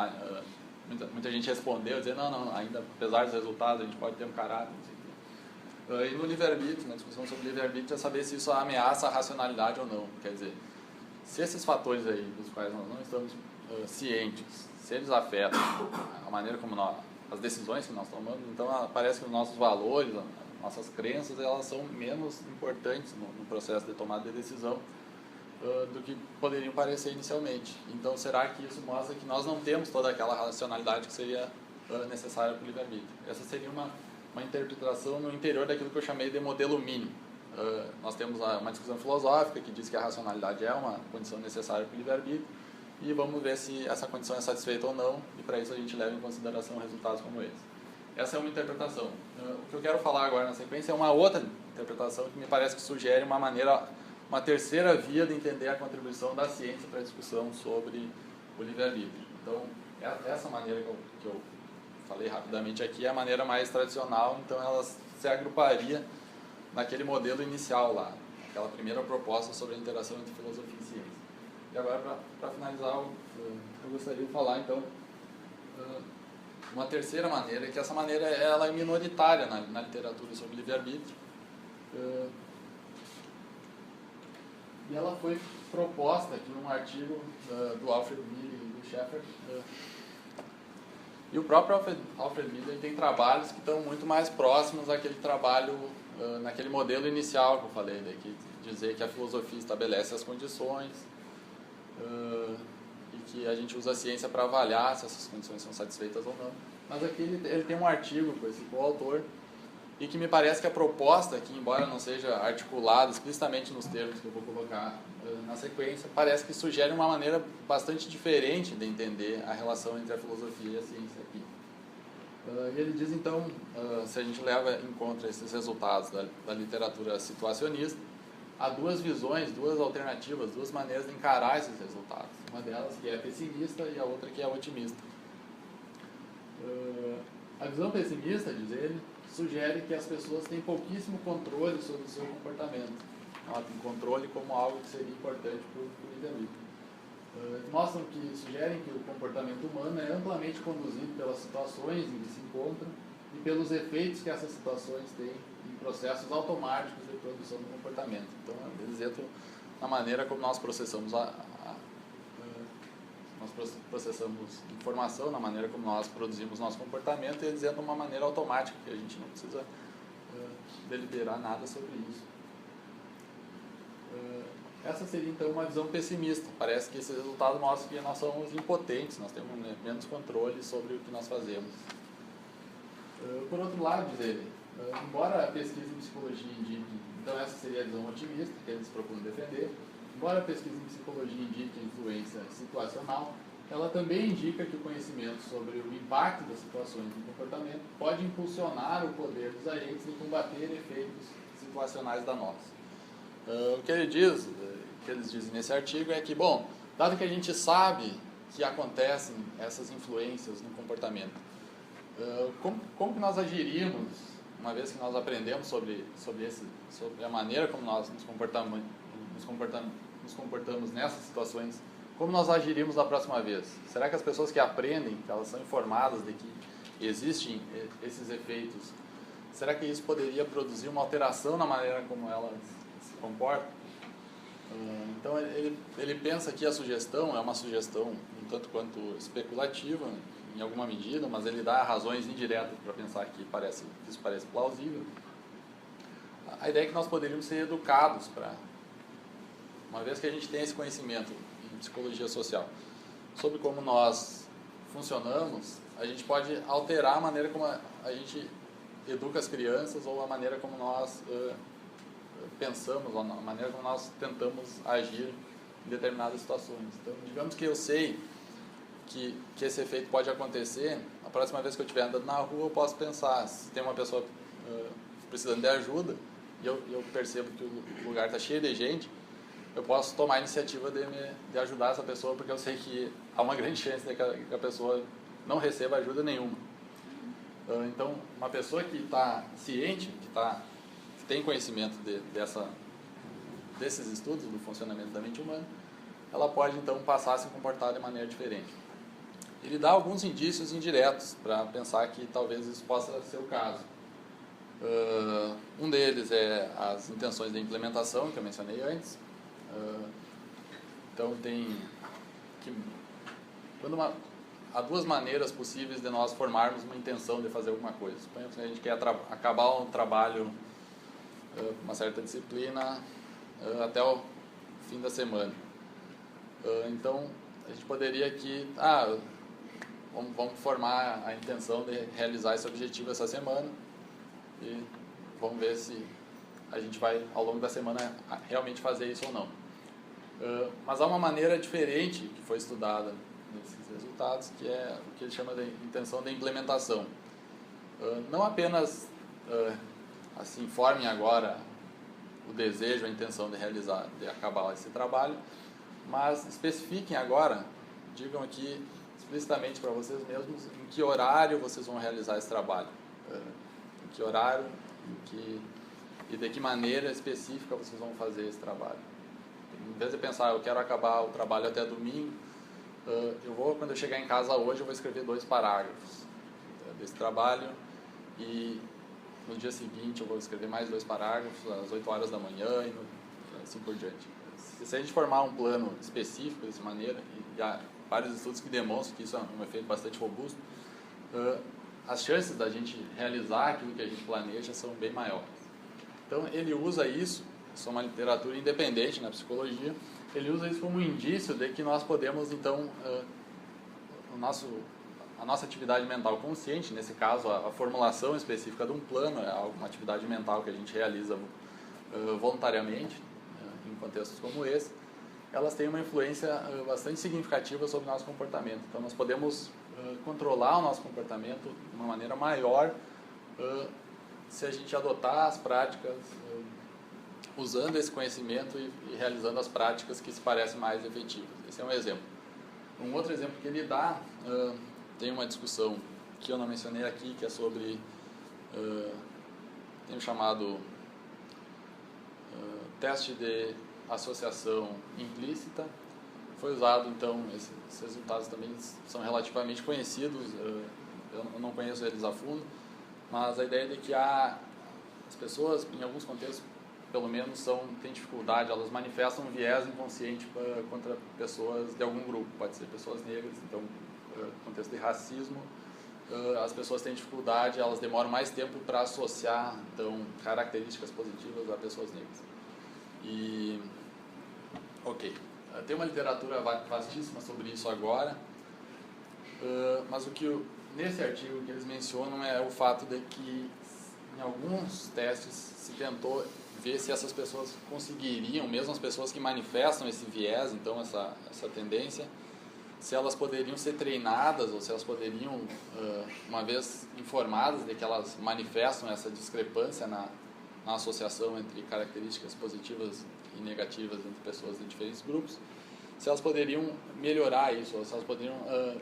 muita gente respondeu, dizendo, não, ainda apesar dos resultados, a gente pode ter um caráter, não sei o quê. E no livre-arbítrio, na discussão sobre livre-arbítrio, é saber se isso ameaça a racionalidade ou não. Quer dizer, se esses fatores aí, dos quais nós não estamos cientes, se eles afetam a maneira como as decisões que nós tomamos, então parece que os nossos valores, nossas crenças, elas são menos importantes no processo de tomada de decisão do que poderiam parecer inicialmente. Então, será que isso mostra que nós não temos toda aquela racionalidade que seria necessária para o livre-arbítrio? Essa seria uma interpretação no interior daquilo que eu chamei de modelo mínimo. Nós temos uma discussão filosófica que diz que a racionalidade é uma condição necessária para o livre-arbítrio, e vamos ver se essa condição é satisfeita ou não, e para isso a gente leva em consideração resultados como esse. Essa é uma interpretação. O que eu quero falar agora na sequência é uma outra interpretação que me parece que sugere uma terceira via de entender a contribuição da ciência para a discussão sobre o livre-arbítrio. Então, essa maneira que eu falei rapidamente aqui é a maneira mais tradicional, então ela se agruparia naquele modelo inicial lá, aquela primeira proposta sobre a interação entre filosofia e ciência. E agora, para finalizar, eu gostaria de falar, então, uma terceira maneira, que essa maneira ela é minoritária na literatura sobre livre-arbítrio, e ela foi proposta aqui num artigo do Alfred Miller e do Schaeffer. E o próprio Alfred Miller tem trabalhos que estão muito mais próximos àquele trabalho, naquele modelo inicial que eu falei, que dizer que a filosofia estabelece as condições e que a gente usa a ciência para avaliar se essas condições são satisfeitas ou não. Mas aqui ele tem um artigo com esse coautor, e que me parece que a proposta, que embora não seja articulada explicitamente nos termos que eu vou colocar na sequência, parece que sugere uma maneira bastante diferente de entender a relação entre a filosofia e a ciência aqui. E ele diz, então, se a gente leva em conta esses resultados da literatura situacionista, há duas visões, duas alternativas, duas maneiras de encarar esses resultados. Uma delas que é pessimista e a outra que é otimista. A visão pessimista, diz ele, sugere que as pessoas têm pouquíssimo controle sobre o seu comportamento. Ela tem controle como algo que seria importante para o livre-arbítrio. Sugerem que o comportamento humano é amplamente conduzido pelas situações em que se encontra e pelos efeitos que essas situações têm em processos automáticos de produção do comportamento. Então, eles entram na maneira como nós processamos informação, na maneira como nós produzimos nosso comportamento, e eles entram de uma maneira automática, que a gente não precisa deliberar nada sobre isso. Essa seria, então, uma visão pessimista. Parece que esse resultado mostra que nós somos impotentes, nós temos menos controle sobre o que nós fazemos. Por outro lado, diz ele, embora a pesquisa em psicologia indique, então essa seria a visão otimista que eles procuram defender, embora a pesquisa em psicologia indique a influência situacional, ela também indica que o conhecimento sobre o impacto das situações no comportamento pode impulsionar o poder dos agentes em combater efeitos situacionais danosos. O que eles dizem nesse artigo é que, bom, dado que a gente sabe que acontecem essas influências no comportamento, como que nós agiríamos, uma vez que nós aprendemos sobre a maneira como nós nos comportamos nessas situações, como nós agiríamos da próxima vez? Será que as pessoas que aprendem, que elas são informadas de que existem esses efeitos, será que isso poderia produzir uma alteração na maneira como elas se comportam? Então, ele pensa que a sugestão é uma sugestão um tanto quanto especulativa, em alguma medida, mas ele dá razões indiretas para pensar que isso parece plausível. A ideia é que nós poderíamos ser educados para, uma vez que a gente tem esse conhecimento em psicologia social sobre como nós funcionamos, a gente pode alterar a maneira como a gente educa as crianças ou a maneira como nós pensamos, ou a maneira como nós tentamos agir em determinadas situações. Então, digamos que eu sei que esse efeito pode acontecer, a próxima vez que eu estiver andando na rua, eu posso pensar, se tem uma pessoa precisando de ajuda, e eu percebo que o lugar está cheio de gente, eu posso tomar a iniciativa de ajudar essa pessoa, porque eu sei que há uma grande chance de que a pessoa não receba ajuda nenhuma. Então, uma pessoa que está ciente, que tem conhecimento desses estudos do funcionamento da mente humana, ela pode então passar a se comportar de maneira diferente. Ele dá alguns indícios indiretos para pensar que talvez isso possa ser o caso. Um deles é as intenções de implementação, que eu mencionei antes. Então há duas maneiras possíveis de nós formarmos uma intenção de fazer alguma coisa. Suponhamos que a gente quer acabar um trabalho, uma certa disciplina, até o fim da semana. Então, a gente poderia aqui, vamos formar a intenção de realizar esse objetivo essa semana e vamos ver se a gente vai, ao longo da semana, realmente fazer isso ou não. Mas há uma maneira diferente que foi estudada nesses resultados, que é o que ele chama de intenção de implementação. Não apenas assim, formem agora o desejo, a intenção de realizar, de acabar esse trabalho, mas especifiquem agora, digam aqui explicitamente para vocês mesmos em que horário vocês vão realizar esse trabalho, em que horário, e de que maneira específica vocês vão fazer esse trabalho. Em vez de pensar, eu quero acabar o trabalho até domingo, quando eu chegar em casa hoje, eu vou escrever 2 parágrafos desse trabalho e no dia seguinte eu vou escrever mais 2 parágrafos às 8 horas da manhã e assim por diante. Se a gente formar um plano específico dessa maneira, e há vários estudos que demonstram que isso é um efeito bastante robusto, as chances da gente realizar aquilo que a gente planeja são bem maiores. Então ele usa isso é uma literatura independente na psicologia, ele usa isso como um indício de que nós podemos, então, a nossa atividade mental consciente, nesse caso a formulação específica de um plano, é uma atividade mental que a gente realiza voluntariamente, em contextos como esse, elas têm uma influência bastante significativa sobre o nosso comportamento. Então nós podemos controlar o nosso comportamento de uma maneira maior se a gente adotar as práticas usando esse conhecimento e realizando as práticas que se parecem mais efetivas. Esse é um exemplo. Um outro exemplo que ele dá, tem uma discussão que eu não mencionei aqui, que é sobre, tem o chamado teste de associação implícita. Foi usado, então, esses resultados também são relativamente conhecidos, eu não conheço eles a fundo, mas a ideia é de que as pessoas, em alguns contextos, pelo menos, têm dificuldade, elas manifestam um viés inconsciente contra pessoas de algum grupo, pode ser pessoas negras, então, no contexto de racismo, as pessoas têm dificuldade, elas demoram mais tempo para associar, então, características positivas a pessoas negras. Tem uma literatura vastíssima sobre isso agora, mas nesse artigo que eles mencionam é o fato de que em alguns testes se tentou ver se essas pessoas conseguiriam, mesmo as pessoas que manifestam esse viés, então essa tendência, se elas poderiam ser treinadas ou se elas poderiam, uma vez informadas de que elas manifestam essa discrepância na associação entre características positivas e negativas entre pessoas de diferentes grupos, se elas poderiam melhorar isso, ou se elas poderiam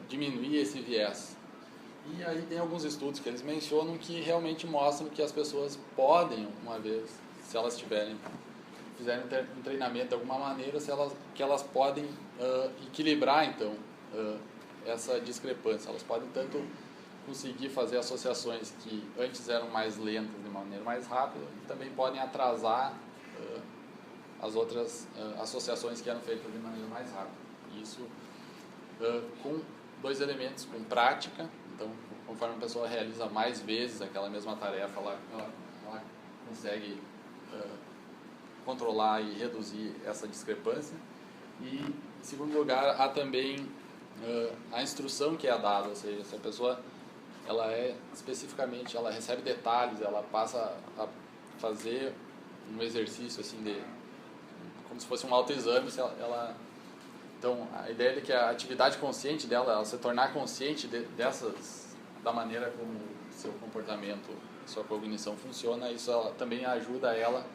diminuir esse viés. E aí tem alguns estudos que eles mencionam que realmente mostram que as pessoas podem, uma vez, se elas fizerem um treinamento de alguma maneira, que elas podem equilibrar, então, essa discrepância. Elas podem tanto conseguir fazer associações que antes eram mais lentas de maneira mais rápida e também podem atrasar as outras associações que eram feitas de maneira mais rápida. Isso com 2 elementos, com prática. Então, conforme a pessoa realiza mais vezes aquela mesma tarefa, ela consegue controlar e reduzir essa discrepância. E, em segundo lugar, há também a instrução que é dada, ou seja, se a pessoa ela recebe detalhes, ela passa a fazer um exercício assim como se fosse um autoexame, então a ideia é que a atividade consciente dela, ela se tornar consciente da maneira como seu comportamento, sua cognição funciona, isso também ajuda ela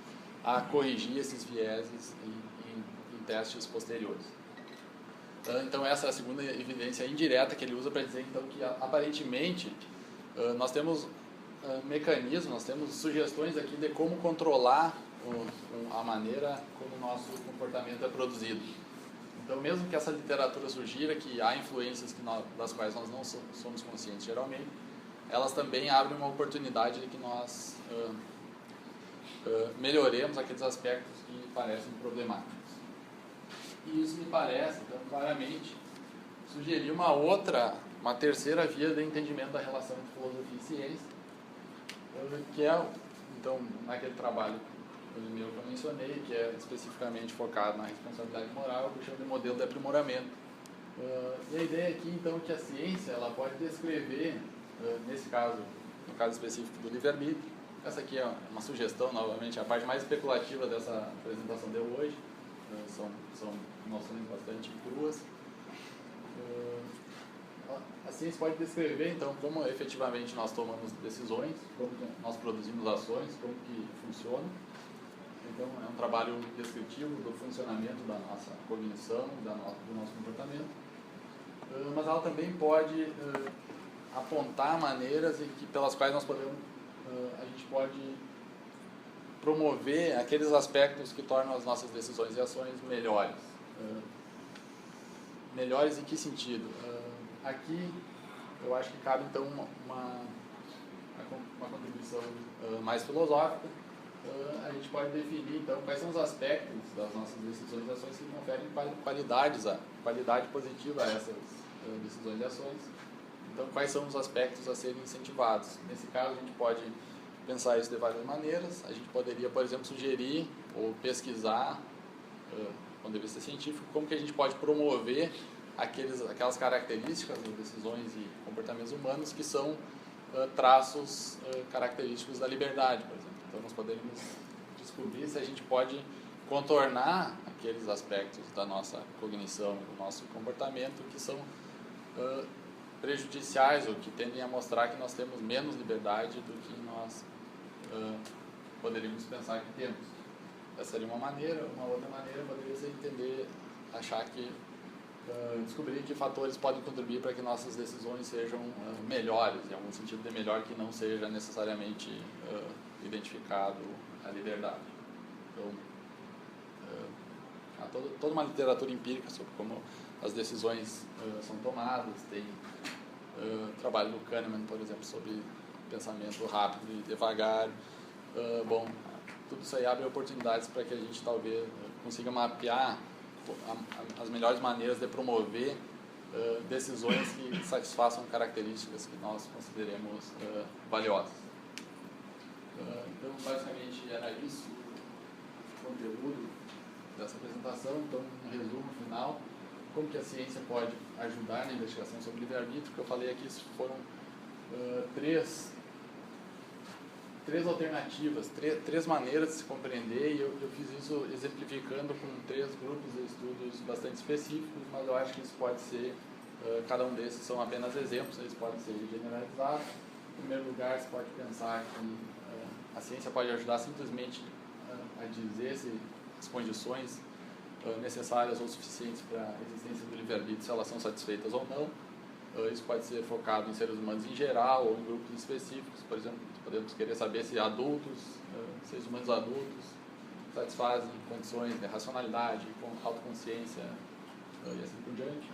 a corrigir esses vieses em testes posteriores. Então essa é a segunda evidência indireta que ele usa para dizer então que aparentemente nós temos mecanismos, nós temos sugestões aqui de como controlar a maneira como o nosso comportamento é produzido. Então, mesmo que essa literatura sugira que há influências das quais nós não somos conscientes geralmente, elas também abrem uma oportunidade de que nós melhoremos aqueles aspectos que parecem problemáticos. E isso me parece, então, claramente, sugerir uma terceira via de entendimento da relação entre filosofia e ciência, que é, então, naquele trabalho meu que eu mencionei, que é especificamente focado na responsabilidade moral, que eu chamo de modelo de aprimoramento. E a ideia aqui, então, é que a ciência ela pode descrever, nesse caso, no caso específico do livre-arbítrio, essa aqui é uma sugestão, novamente, a parte mais especulativa dessa apresentação de hoje, são noções bastante cruas. A ciência pode descrever, então, como efetivamente nós tomamos decisões, como nós produzimos ações, como que funciona. Então, é um trabalho descritivo do funcionamento da nossa cognição, do nosso comportamento. Mas ela também pode apontar maneiras pelas quais nós podemos, a gente pode promover aqueles aspectos que tornam as nossas decisões e ações melhores. Melhores em que sentido? Aqui, eu acho que cabe, então, uma contribuição mais filosófica. A gente pode definir, então, quais são os aspectos das nossas decisões e ações que conferem qualidade positiva a essas decisões e ações. Então, quais são os aspectos a serem incentivados? Nesse caso, a gente pode pensar isso de várias maneiras. A gente poderia, por exemplo, sugerir ou pesquisar, do ponto de vista científico, como que a gente pode promover aquelas características das decisões e comportamentos humanos que são traços característicos da liberdade, por exemplo. Então, nós poderíamos descobrir se a gente pode contornar aqueles aspectos da nossa cognição, do nosso comportamento que são prejudiciais ou que tendem a mostrar que nós temos menos liberdade do que nós poderíamos pensar que temos. Essa seria uma maneira. Uma outra maneira poderia ser descobrir que fatores podem contribuir para que nossas decisões sejam melhores, em algum sentido de melhor que não seja necessariamente identificado a liberdade. Então, há toda uma literatura empírica sobre como as decisões são tomadas. Tem trabalho do Kahneman, por exemplo, sobre pensamento rápido e devagar. Bom, tudo isso aí abre oportunidades para que a gente talvez consiga mapear as melhores maneiras de promover decisões que satisfaçam características que nós consideremos valiosas. Então, basicamente, era isso o conteúdo dessa apresentação. Então, um resumo final, como que a ciência pode ajudar na investigação sobre livre-arbítrio. O que eu falei aqui foram três alternativas, três maneiras de se compreender, e eu fiz isso exemplificando com 3 grupos de estudos bastante específicos, mas eu acho que isso pode ser, cada um desses são apenas exemplos, eles podem ser generalizados. Em primeiro lugar, você pode pensar que a ciência pode ajudar simplesmente a dizer se as condições necessárias ou suficientes para a existência do livre-arbítrio, se elas são satisfeitas ou não. Isso pode ser focado em seres humanos em geral ou em grupos específicos. Por exemplo, podemos querer saber se seres humanos adultos, satisfazem condições de racionalidade, autoconsciência e assim por diante.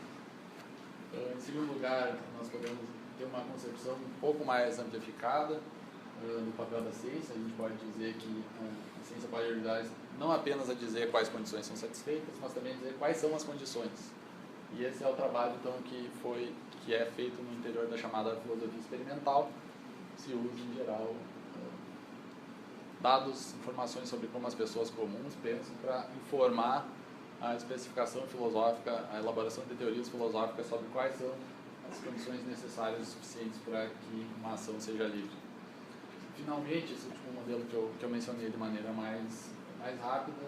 Em segundo lugar, nós podemos ter uma concepção um pouco mais amplificada do papel da ciência. A gente pode dizer que a ciência pode ajudar não apenas a dizer quais condições são satisfeitas, mas também a dizer quais são as condições. E esse é o trabalho, então, que é feito no interior da chamada filosofia experimental. Se usa, em geral, dados, informações sobre como as pessoas comuns pensam para informar a especificação filosófica, a elaboração de teorias filosóficas sobre quais são as condições necessárias e suficientes para que uma ação seja livre. Finalmente, esse último modelo que eu mencionei de maneira mais rápida,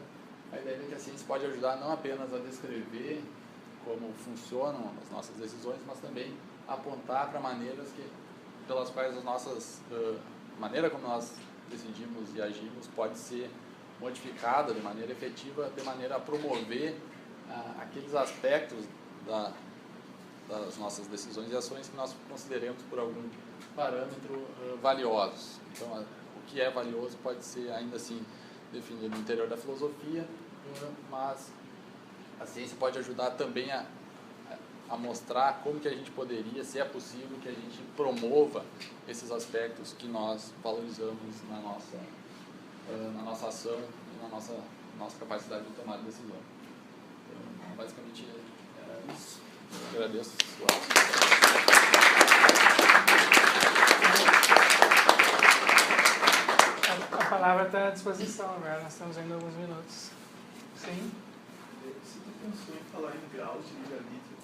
a ideia é que a ciência pode ajudar não apenas a descrever como funcionam as nossas decisões, mas também apontar para maneiras pelas quais a maneira como nós decidimos e agimos pode ser modificada de maneira efetiva, de maneira a promover aqueles aspectos das nossas decisões e ações que nós consideremos por algum parâmetro valiosos. Então, o que é valioso pode ser ainda assim definida no interior da filosofia, mas a ciência pode ajudar também a mostrar como que a gente poderia, se é possível, que a gente promova esses aspectos que nós valorizamos na nossa ação e na nossa capacidade de tomar decisão. Então, basicamente, é isso. Eu agradeço. A palavra está à disposição agora, nós estamos ainda alguns minutos. Sim? Se tu pensou em falar em graus de livre-arbítrio,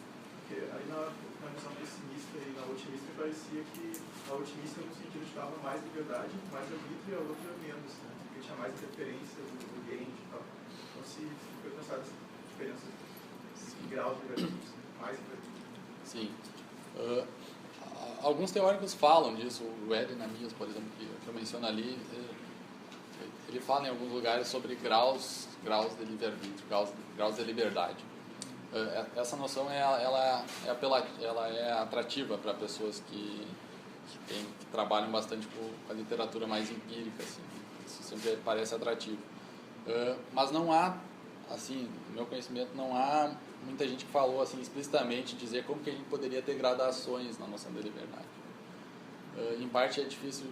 porque aí na visão pessimista e na otimista parecia que a otimista no sentido de dava mais liberdade, mais arbítrio, e a outra menos, né? Porque tinha mais interferência do ambiente e tal. Então se foi pensado essa diferença de graus de livre-arbítrio, mais livre-arbítrio. Sim. Alguns teóricos falam disso, o Ed Namias, por exemplo, que eu menciono ali, ele fala em alguns lugares sobre graus de livre-arbítrio, graus de liberdade. Essa noção ela é atrativa para pessoas que trabalham bastante com a literatura mais empírica, assim. Isso sempre parece atrativo. Mas não há, assim, no meu conhecimento, não há muita gente que falou assim explicitamente dizer como que a gente poderia ter gradações na noção de liberdade. Em parte é difícil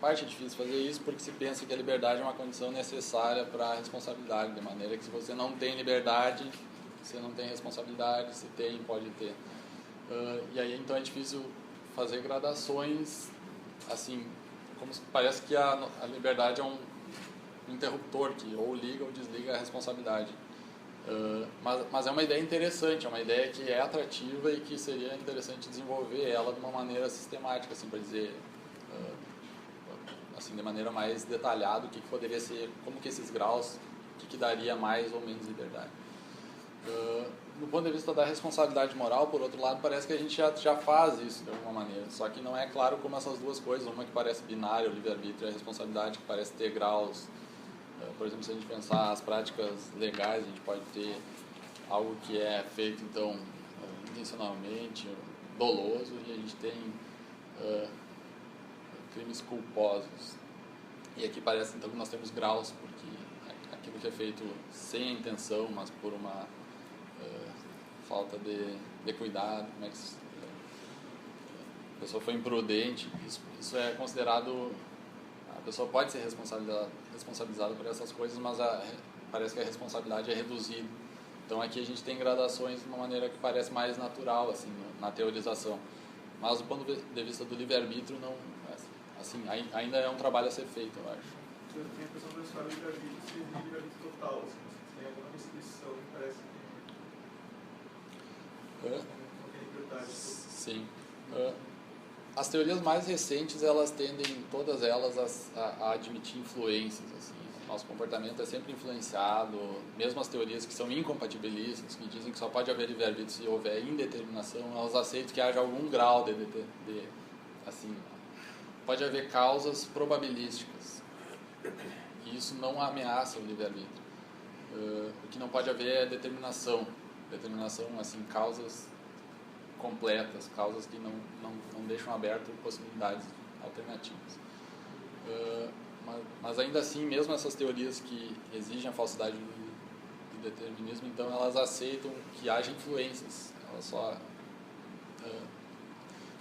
fazer isso porque se pensa que a liberdade é uma condição necessária para a responsabilidade, de maneira que se você não tem liberdade, você não tem responsabilidade, se tem, pode ter. E aí então é difícil fazer gradações, assim, como se parece que a liberdade é um interruptor que ou liga ou desliga a responsabilidade. Mas é uma ideia interessante, é uma ideia que é atrativa e que seria interessante desenvolver ela de uma maneira sistemática, assim, para dizer, assim, de maneira mais detalhada, o que poderia ser, como que esses graus, o que daria mais ou menos liberdade. Do ponto de vista da responsabilidade moral, por outro lado, parece que a gente já faz isso de alguma maneira, só que não é claro como essas duas coisas, uma que parece binária, o livre-arbítrio, e a responsabilidade que parece ter graus. Por exemplo, se a gente pensar as práticas legais, a gente pode ter algo que é feito, então, intencionalmente, doloso, e a gente tem crimes culposos. E aqui parece, então, que nós temos graus, porque aquilo que é feito sem a intenção, mas por uma falta de cuidado, como é que a pessoa foi imprudente, isso é considerado... A pessoa pode ser responsabilizada por essas coisas, mas parece que a responsabilidade é reduzida. Então aqui a gente tem gradações de uma maneira que parece mais natural, assim, na teorização. Mas do ponto de vista do livre-arbítrio, não, assim, ainda é um trabalho a ser feito, eu acho. Eu tenho a impressão que o livre-arbítrio seria livre-arbítrio total, assim, tem alguma restrição que parece que não tem liberdade. Sim. As teorias mais recentes, elas tendem, todas elas, a admitir influências, assim. Nosso comportamento é sempre influenciado, mesmo as teorias que são incompatibilistas, que dizem que só pode haver livre-arbítrio se houver indeterminação, elas aceitam que haja algum grau de assim, pode haver causas probabilísticas, e isso não ameaça o livre-arbítrio. O que não pode haver é determinação, assim, causas completas, causas que não deixam aberto possibilidades alternativas. Mas ainda assim, mesmo essas teorias que exigem a falsidade do determinismo, então elas aceitam que haja influências, elas só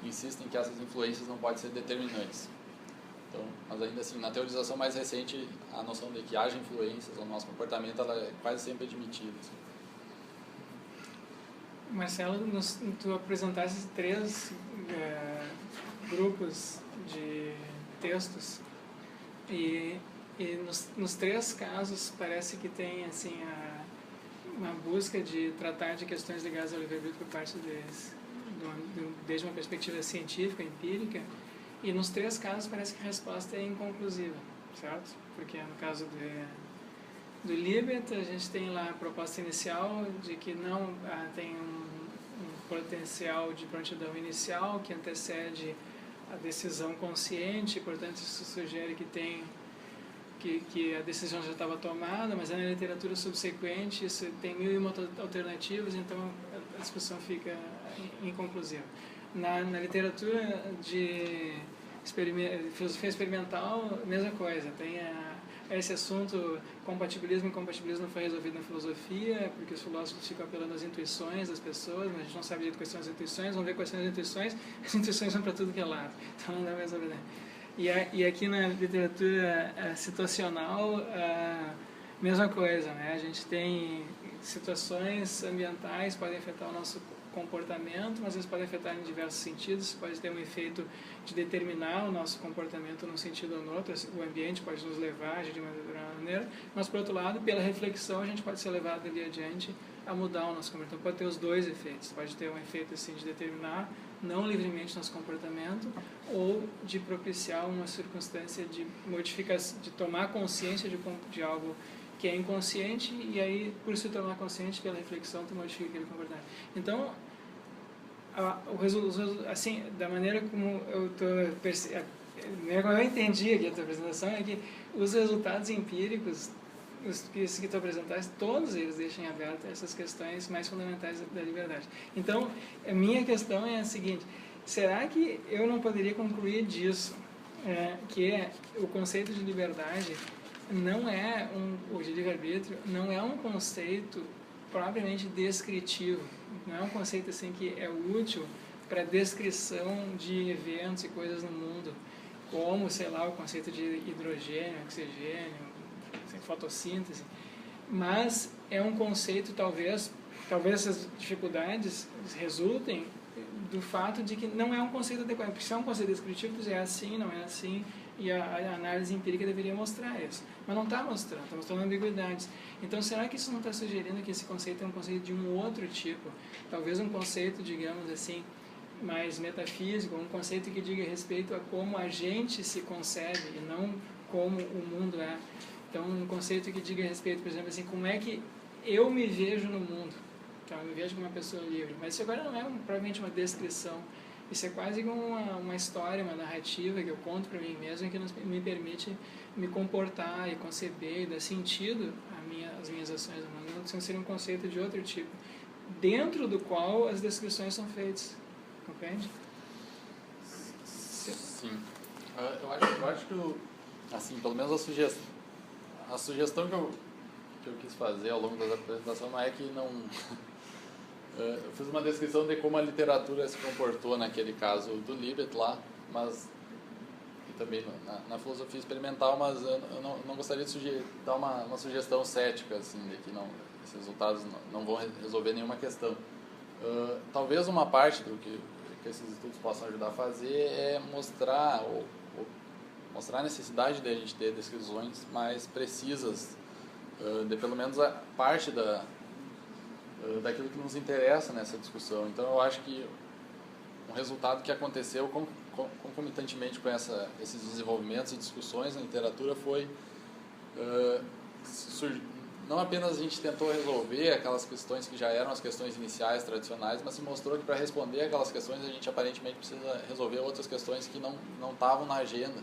insistem que essas influências não podem ser determinantes. Então, mas ainda assim, na teorização mais recente, a noção de que haja influências no nosso comportamento, ela é quase sempre admitida. Assim. Marcelo, tu apresentaste 3 grupos de textos e nos 3 casos parece que tem assim uma busca de tratar de questões ligadas ao livre-arbítrio por parte deles, desde uma perspectiva científica, empírica, e nos 3 casos parece que a resposta é inconclusiva, certo? Porque no caso do Libet, a gente tem lá a proposta inicial de que não tem um potencial de prontidão inicial que antecede a decisão consciente, portanto isso sugere que a decisão já estava tomada, mas na literatura subsequente isso tem 1001 alternativas, então a discussão fica inconclusiva. Na literatura de filosofia experimental, mesma coisa, tem a esse assunto, compatibilismo e incompatibilismo, não foi resolvido na filosofia, porque os filósofos ficam apelando às intuições das pessoas, mas a gente não sabe direito quais são as intuições, vamos ver quais são as intuições são para tudo que é lado, então não dá mais a ver. E aqui na literatura situacional, mesma coisa, né? A gente tem situações ambientais que podem afetar o nosso comportamento, mas eles podem afetar em diversos sentidos, pode ter um efeito de determinar o nosso comportamento num sentido ou no outro, o ambiente pode nos levar a agir de uma determinada maneira, mas por outro lado, pela reflexão, a gente pode ser levado ali adiante a mudar o nosso comportamento. Pode ter os dois efeitos, pode ter um efeito assim de determinar não livremente nosso comportamento ou de propiciar uma circunstância de modificação, de tomar consciência de algo que é inconsciente, e aí, por se tornar consciente pela reflexão, tu modifica aquele comportamento. Então, assim, da maneira como eu entendi aqui a tua apresentação, é que os resultados empíricos, os que tu apresentaste, todos eles deixam abertas essas questões mais fundamentais da liberdade. Então, a minha questão é a seguinte: será que eu não poderia concluir disso, que o conceito de liberdade não é o de livre-arbítrio não é um conceito propriamente descritivo, não é um conceito assim que é útil para descrição de eventos e coisas no mundo, como, sei lá, o conceito de hidrogênio, oxigênio, fotossíntese, mas é um conceito, talvez essas dificuldades resultem do fato de que não é um conceito adequado, porque se é um conceito descritivo, é assim, não é assim, e a análise empírica deveria mostrar isso. Mas não está mostrando ambiguidades. Então, será que isso não está sugerindo que esse conceito é um conceito de um outro tipo? Talvez um conceito, digamos assim, mais metafísico, um conceito que diga respeito a como a gente se concebe e não como o mundo é. Então, um conceito que diga respeito, por exemplo, assim, como é que eu me vejo no mundo. Então, eu me vejo como uma pessoa livre. Mas isso agora não é provavelmente uma descrição. Isso é quase como uma história, uma narrativa que eu conto para mim mesmo, que me permite me comportar e conceber e dar sentido às minhas ações. Não seria um conceito de outro tipo, dentro do qual as descrições são feitas. Compreende? Sim. Eu acho que, assim, pelo menos a sugestão que eu quis fazer ao longo da apresentação não é que não... Eu fiz uma descrição de como a literatura se comportou naquele caso do Libet lá, mas e também na filosofia experimental, mas eu não gostaria de dar uma sugestão cética, assim, de que esses resultados não vão resolver nenhuma questão. Talvez uma parte do que esses estudos possam ajudar a fazer é mostrar a necessidade de a gente ter descrições mais precisas, de pelo menos a parte daquilo que nos interessa nessa discussão. Então, eu acho que um resultado que aconteceu concomitantemente com esses desenvolvimentos e discussões na literatura foi não apenas a gente tentou resolver aquelas questões que já eram as questões iniciais, tradicionais, mas se mostrou que para responder aquelas questões a gente aparentemente precisa resolver outras questões que não estavam na agenda.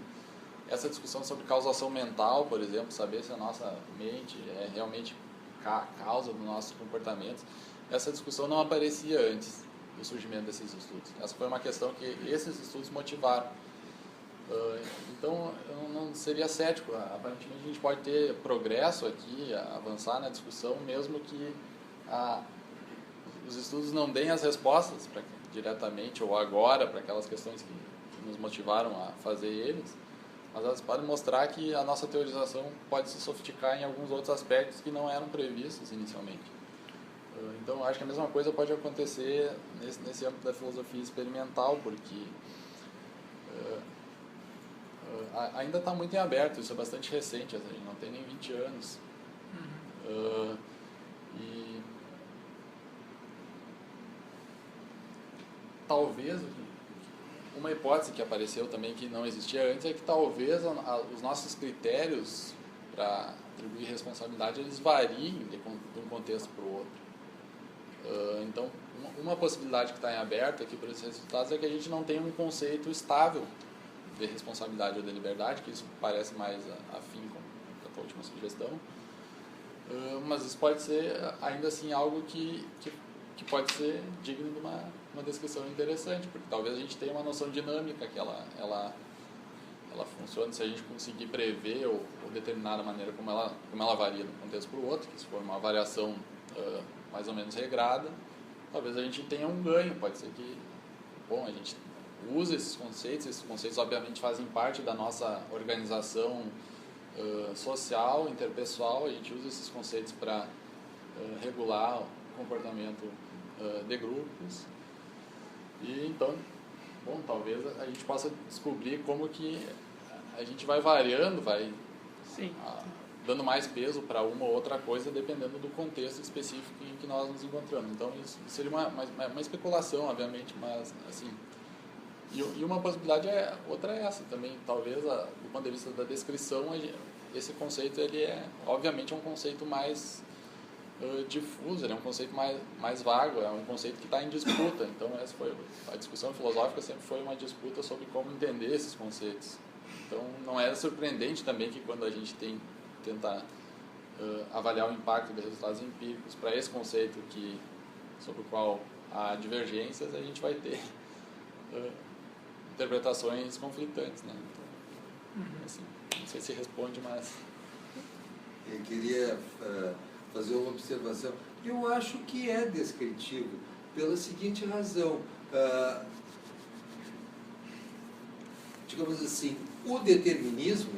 Essa discussão sobre causação mental, por exemplo, saber se a nossa mente é realmente causa dos nossos comportamentos, essa discussão não aparecia antes do surgimento desses estudos. Essa foi uma questão que esses estudos motivaram. Então, eu não seria cético. Aparentemente, a gente pode ter progresso aqui, avançar na discussão, mesmo que os estudos não deem as respostas diretamente ou agora para aquelas questões que nos motivaram a fazer eles, mas elas podem mostrar que a nossa teorização pode se sofisticar em alguns outros aspectos que não eram previstos inicialmente. Então, acho que a mesma coisa pode acontecer nesse âmbito da filosofia experimental, porque ainda está muito em aberto, isso é bastante recente, a gente não tem nem 20 anos. E talvez uma hipótese que apareceu também que não existia antes é que talvez os nossos critérios para atribuir responsabilidade eles variem de um contexto para o outro. Então, uma possibilidade que está em aberto aqui por esses resultados é que a gente não tem um conceito estável de responsabilidade ou de liberdade, que isso parece mais afim com a tua última sugestão, mas isso pode ser ainda assim algo que pode ser digno de uma descrição interessante, porque talvez a gente tenha uma noção dinâmica que ela ela funciona se a gente conseguir prever ou determinar a maneira como ela varia de um contexto para o outro, que se for uma variação mais ou menos regrada, talvez a gente tenha um ganho. Pode ser que, bom, a gente usa esses conceitos obviamente fazem parte da nossa organização social, interpessoal, a gente usa esses conceitos para regular o comportamento de grupos, e então, bom, talvez a gente possa descobrir como que a gente vai variando, vai dando mais peso para uma ou outra coisa, dependendo do contexto específico em que nós nos encontramos. Então, isso seria uma especulação, obviamente, mas, assim, e uma possibilidade outra é essa também, talvez, do ponto de vista da descrição, esse conceito, ele obviamente, é um conceito mais difuso, ele é um conceito mais vago, é um conceito que está em disputa. Então, a discussão filosófica sempre foi uma disputa sobre como entender esses conceitos. Então, não é surpreendente também que quando a gente tenta avaliar o impacto de resultados empíricos para esse conceito sobre o qual há divergências, a gente vai ter interpretações conflitantes, né? Então, assim, não sei se responde, mas... Eu queria fazer uma observação. Eu acho que é descritivo, pela seguinte razão. Digamos assim, o determinismo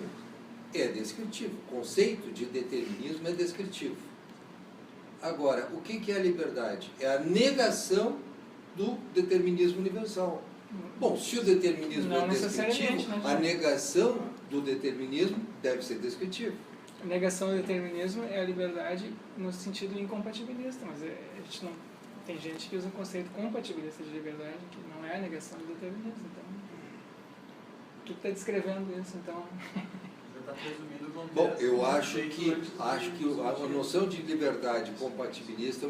é descritivo. O conceito de determinismo é descritivo. Agora, o que é a liberdade? É a negação do determinismo universal. Bom, se o determinismo é descritivo, a negação do determinismo deve ser descritivo. A negação do determinismo é a liberdade no sentido incompatibilista, mas a gente não... Tem gente que usa um conceito compatibilista de liberdade, que não é a negação do determinismo. Então, tu está descrevendo isso, então... Bom, eu acho que a noção de liberdade compatibilista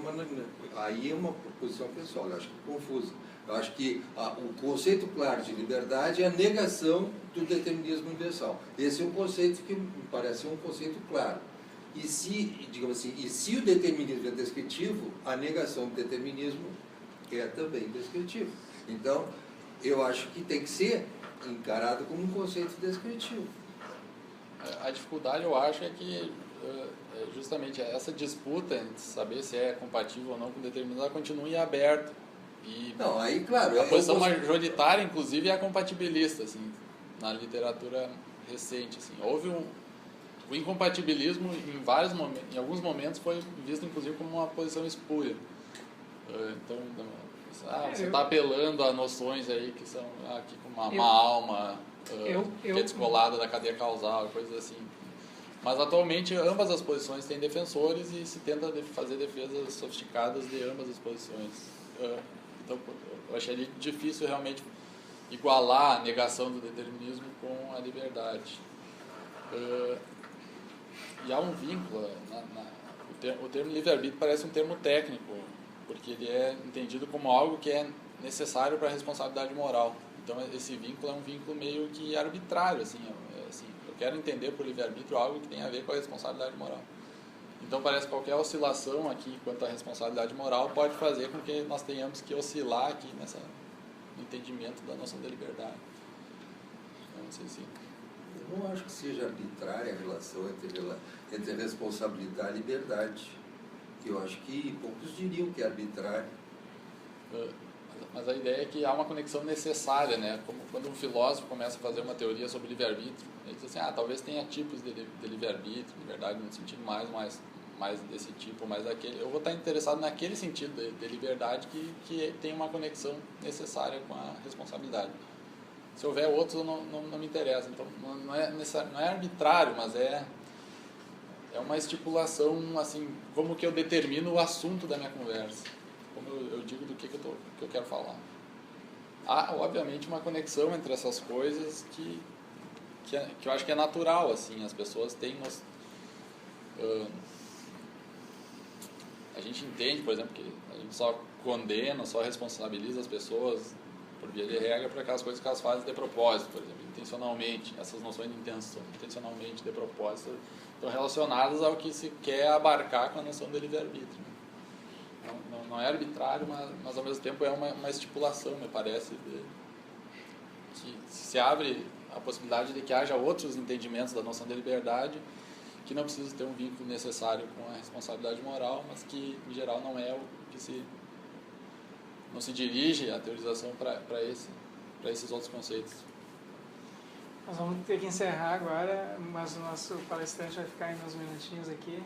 aí é uma posição pessoal, eu acho que é confusa. Eu acho que o conceito claro de liberdade é a negação do determinismo universal. Esse é um conceito que me parece um conceito claro. E se o determinismo é descritivo, a negação do determinismo é também descritivo. Então, eu acho que tem que ser encarado como um conceito descritivo. A dificuldade, eu acho, é que justamente essa disputa entre saber se é compatível ou não com determinado, ela continue aberta. E não, aí, claro, a posição majoritária, inclusive, é a compatibilista, assim, na literatura recente. Assim. Houve o incompatibilismo, em alguns momentos, foi visto, inclusive, como uma posição espúria. Então, você está apelando a noções aí que são aqui com uma alma... que é descolada da cadeia causal, coisas assim. Mas atualmente ambas as posições têm defensores e se tenta fazer defesas sofisticadas de ambas as posições. Então eu acharia difícil realmente igualar a negação do determinismo com a liberdade. E há um vínculo, o termo livre-arbítrio parece um termo técnico, porque ele é entendido como algo que é necessário para a responsabilidade moral. Então, esse vínculo é um vínculo meio que arbitrário, assim, eu quero entender por livre-arbítrio algo que tem a ver com a responsabilidade moral. Então, parece que qualquer oscilação aqui quanto à responsabilidade moral pode fazer com que nós tenhamos que oscilar aqui no entendimento da noção de liberdade. Eu não sei se... Eu não acho que seja arbitrária a relação entre responsabilidade e liberdade. Eu acho que poucos diriam que é arbitrário. Mas a ideia é que há uma conexão necessária, né? Como quando um filósofo começa a fazer uma teoria sobre livre-arbítrio, ele diz assim, talvez tenha tipos de livre-arbítrio, liberdade no sentido mais desse tipo, mais daquele. Eu vou estar interessado naquele sentido de liberdade que tem uma conexão necessária com a responsabilidade. Se houver outros, não me interessa. Então, não é arbitrário, mas é uma estipulação, assim, como que eu determino o assunto da minha conversa. Como eu digo do que eu quero falar. Há, obviamente, uma conexão entre essas coisas que eu acho que é natural, assim, as pessoas têm... a gente entende, por exemplo, que a gente só condena, só responsabiliza as pessoas, por via de regra, por aquelas coisas que elas fazem de propósito, por exemplo, intencionalmente. Essas noções de intenção, intencionalmente, de propósito, estão relacionadas ao que se quer abarcar com a noção de livre-arbítrio. Não é arbitrário, mas ao mesmo tempo é uma estipulação, me parece, que se abre a possibilidade de que haja outros entendimentos da noção de liberdade que não precisam ter um vínculo necessário com a responsabilidade moral, mas que, em geral, não é o que não se dirige a teorização para esses outros conceitos. Nós vamos ter que encerrar agora, mas o nosso palestrante vai ficar ainda uns minutinhos aqui.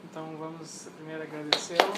Então vamos primeiro agradecê-lo.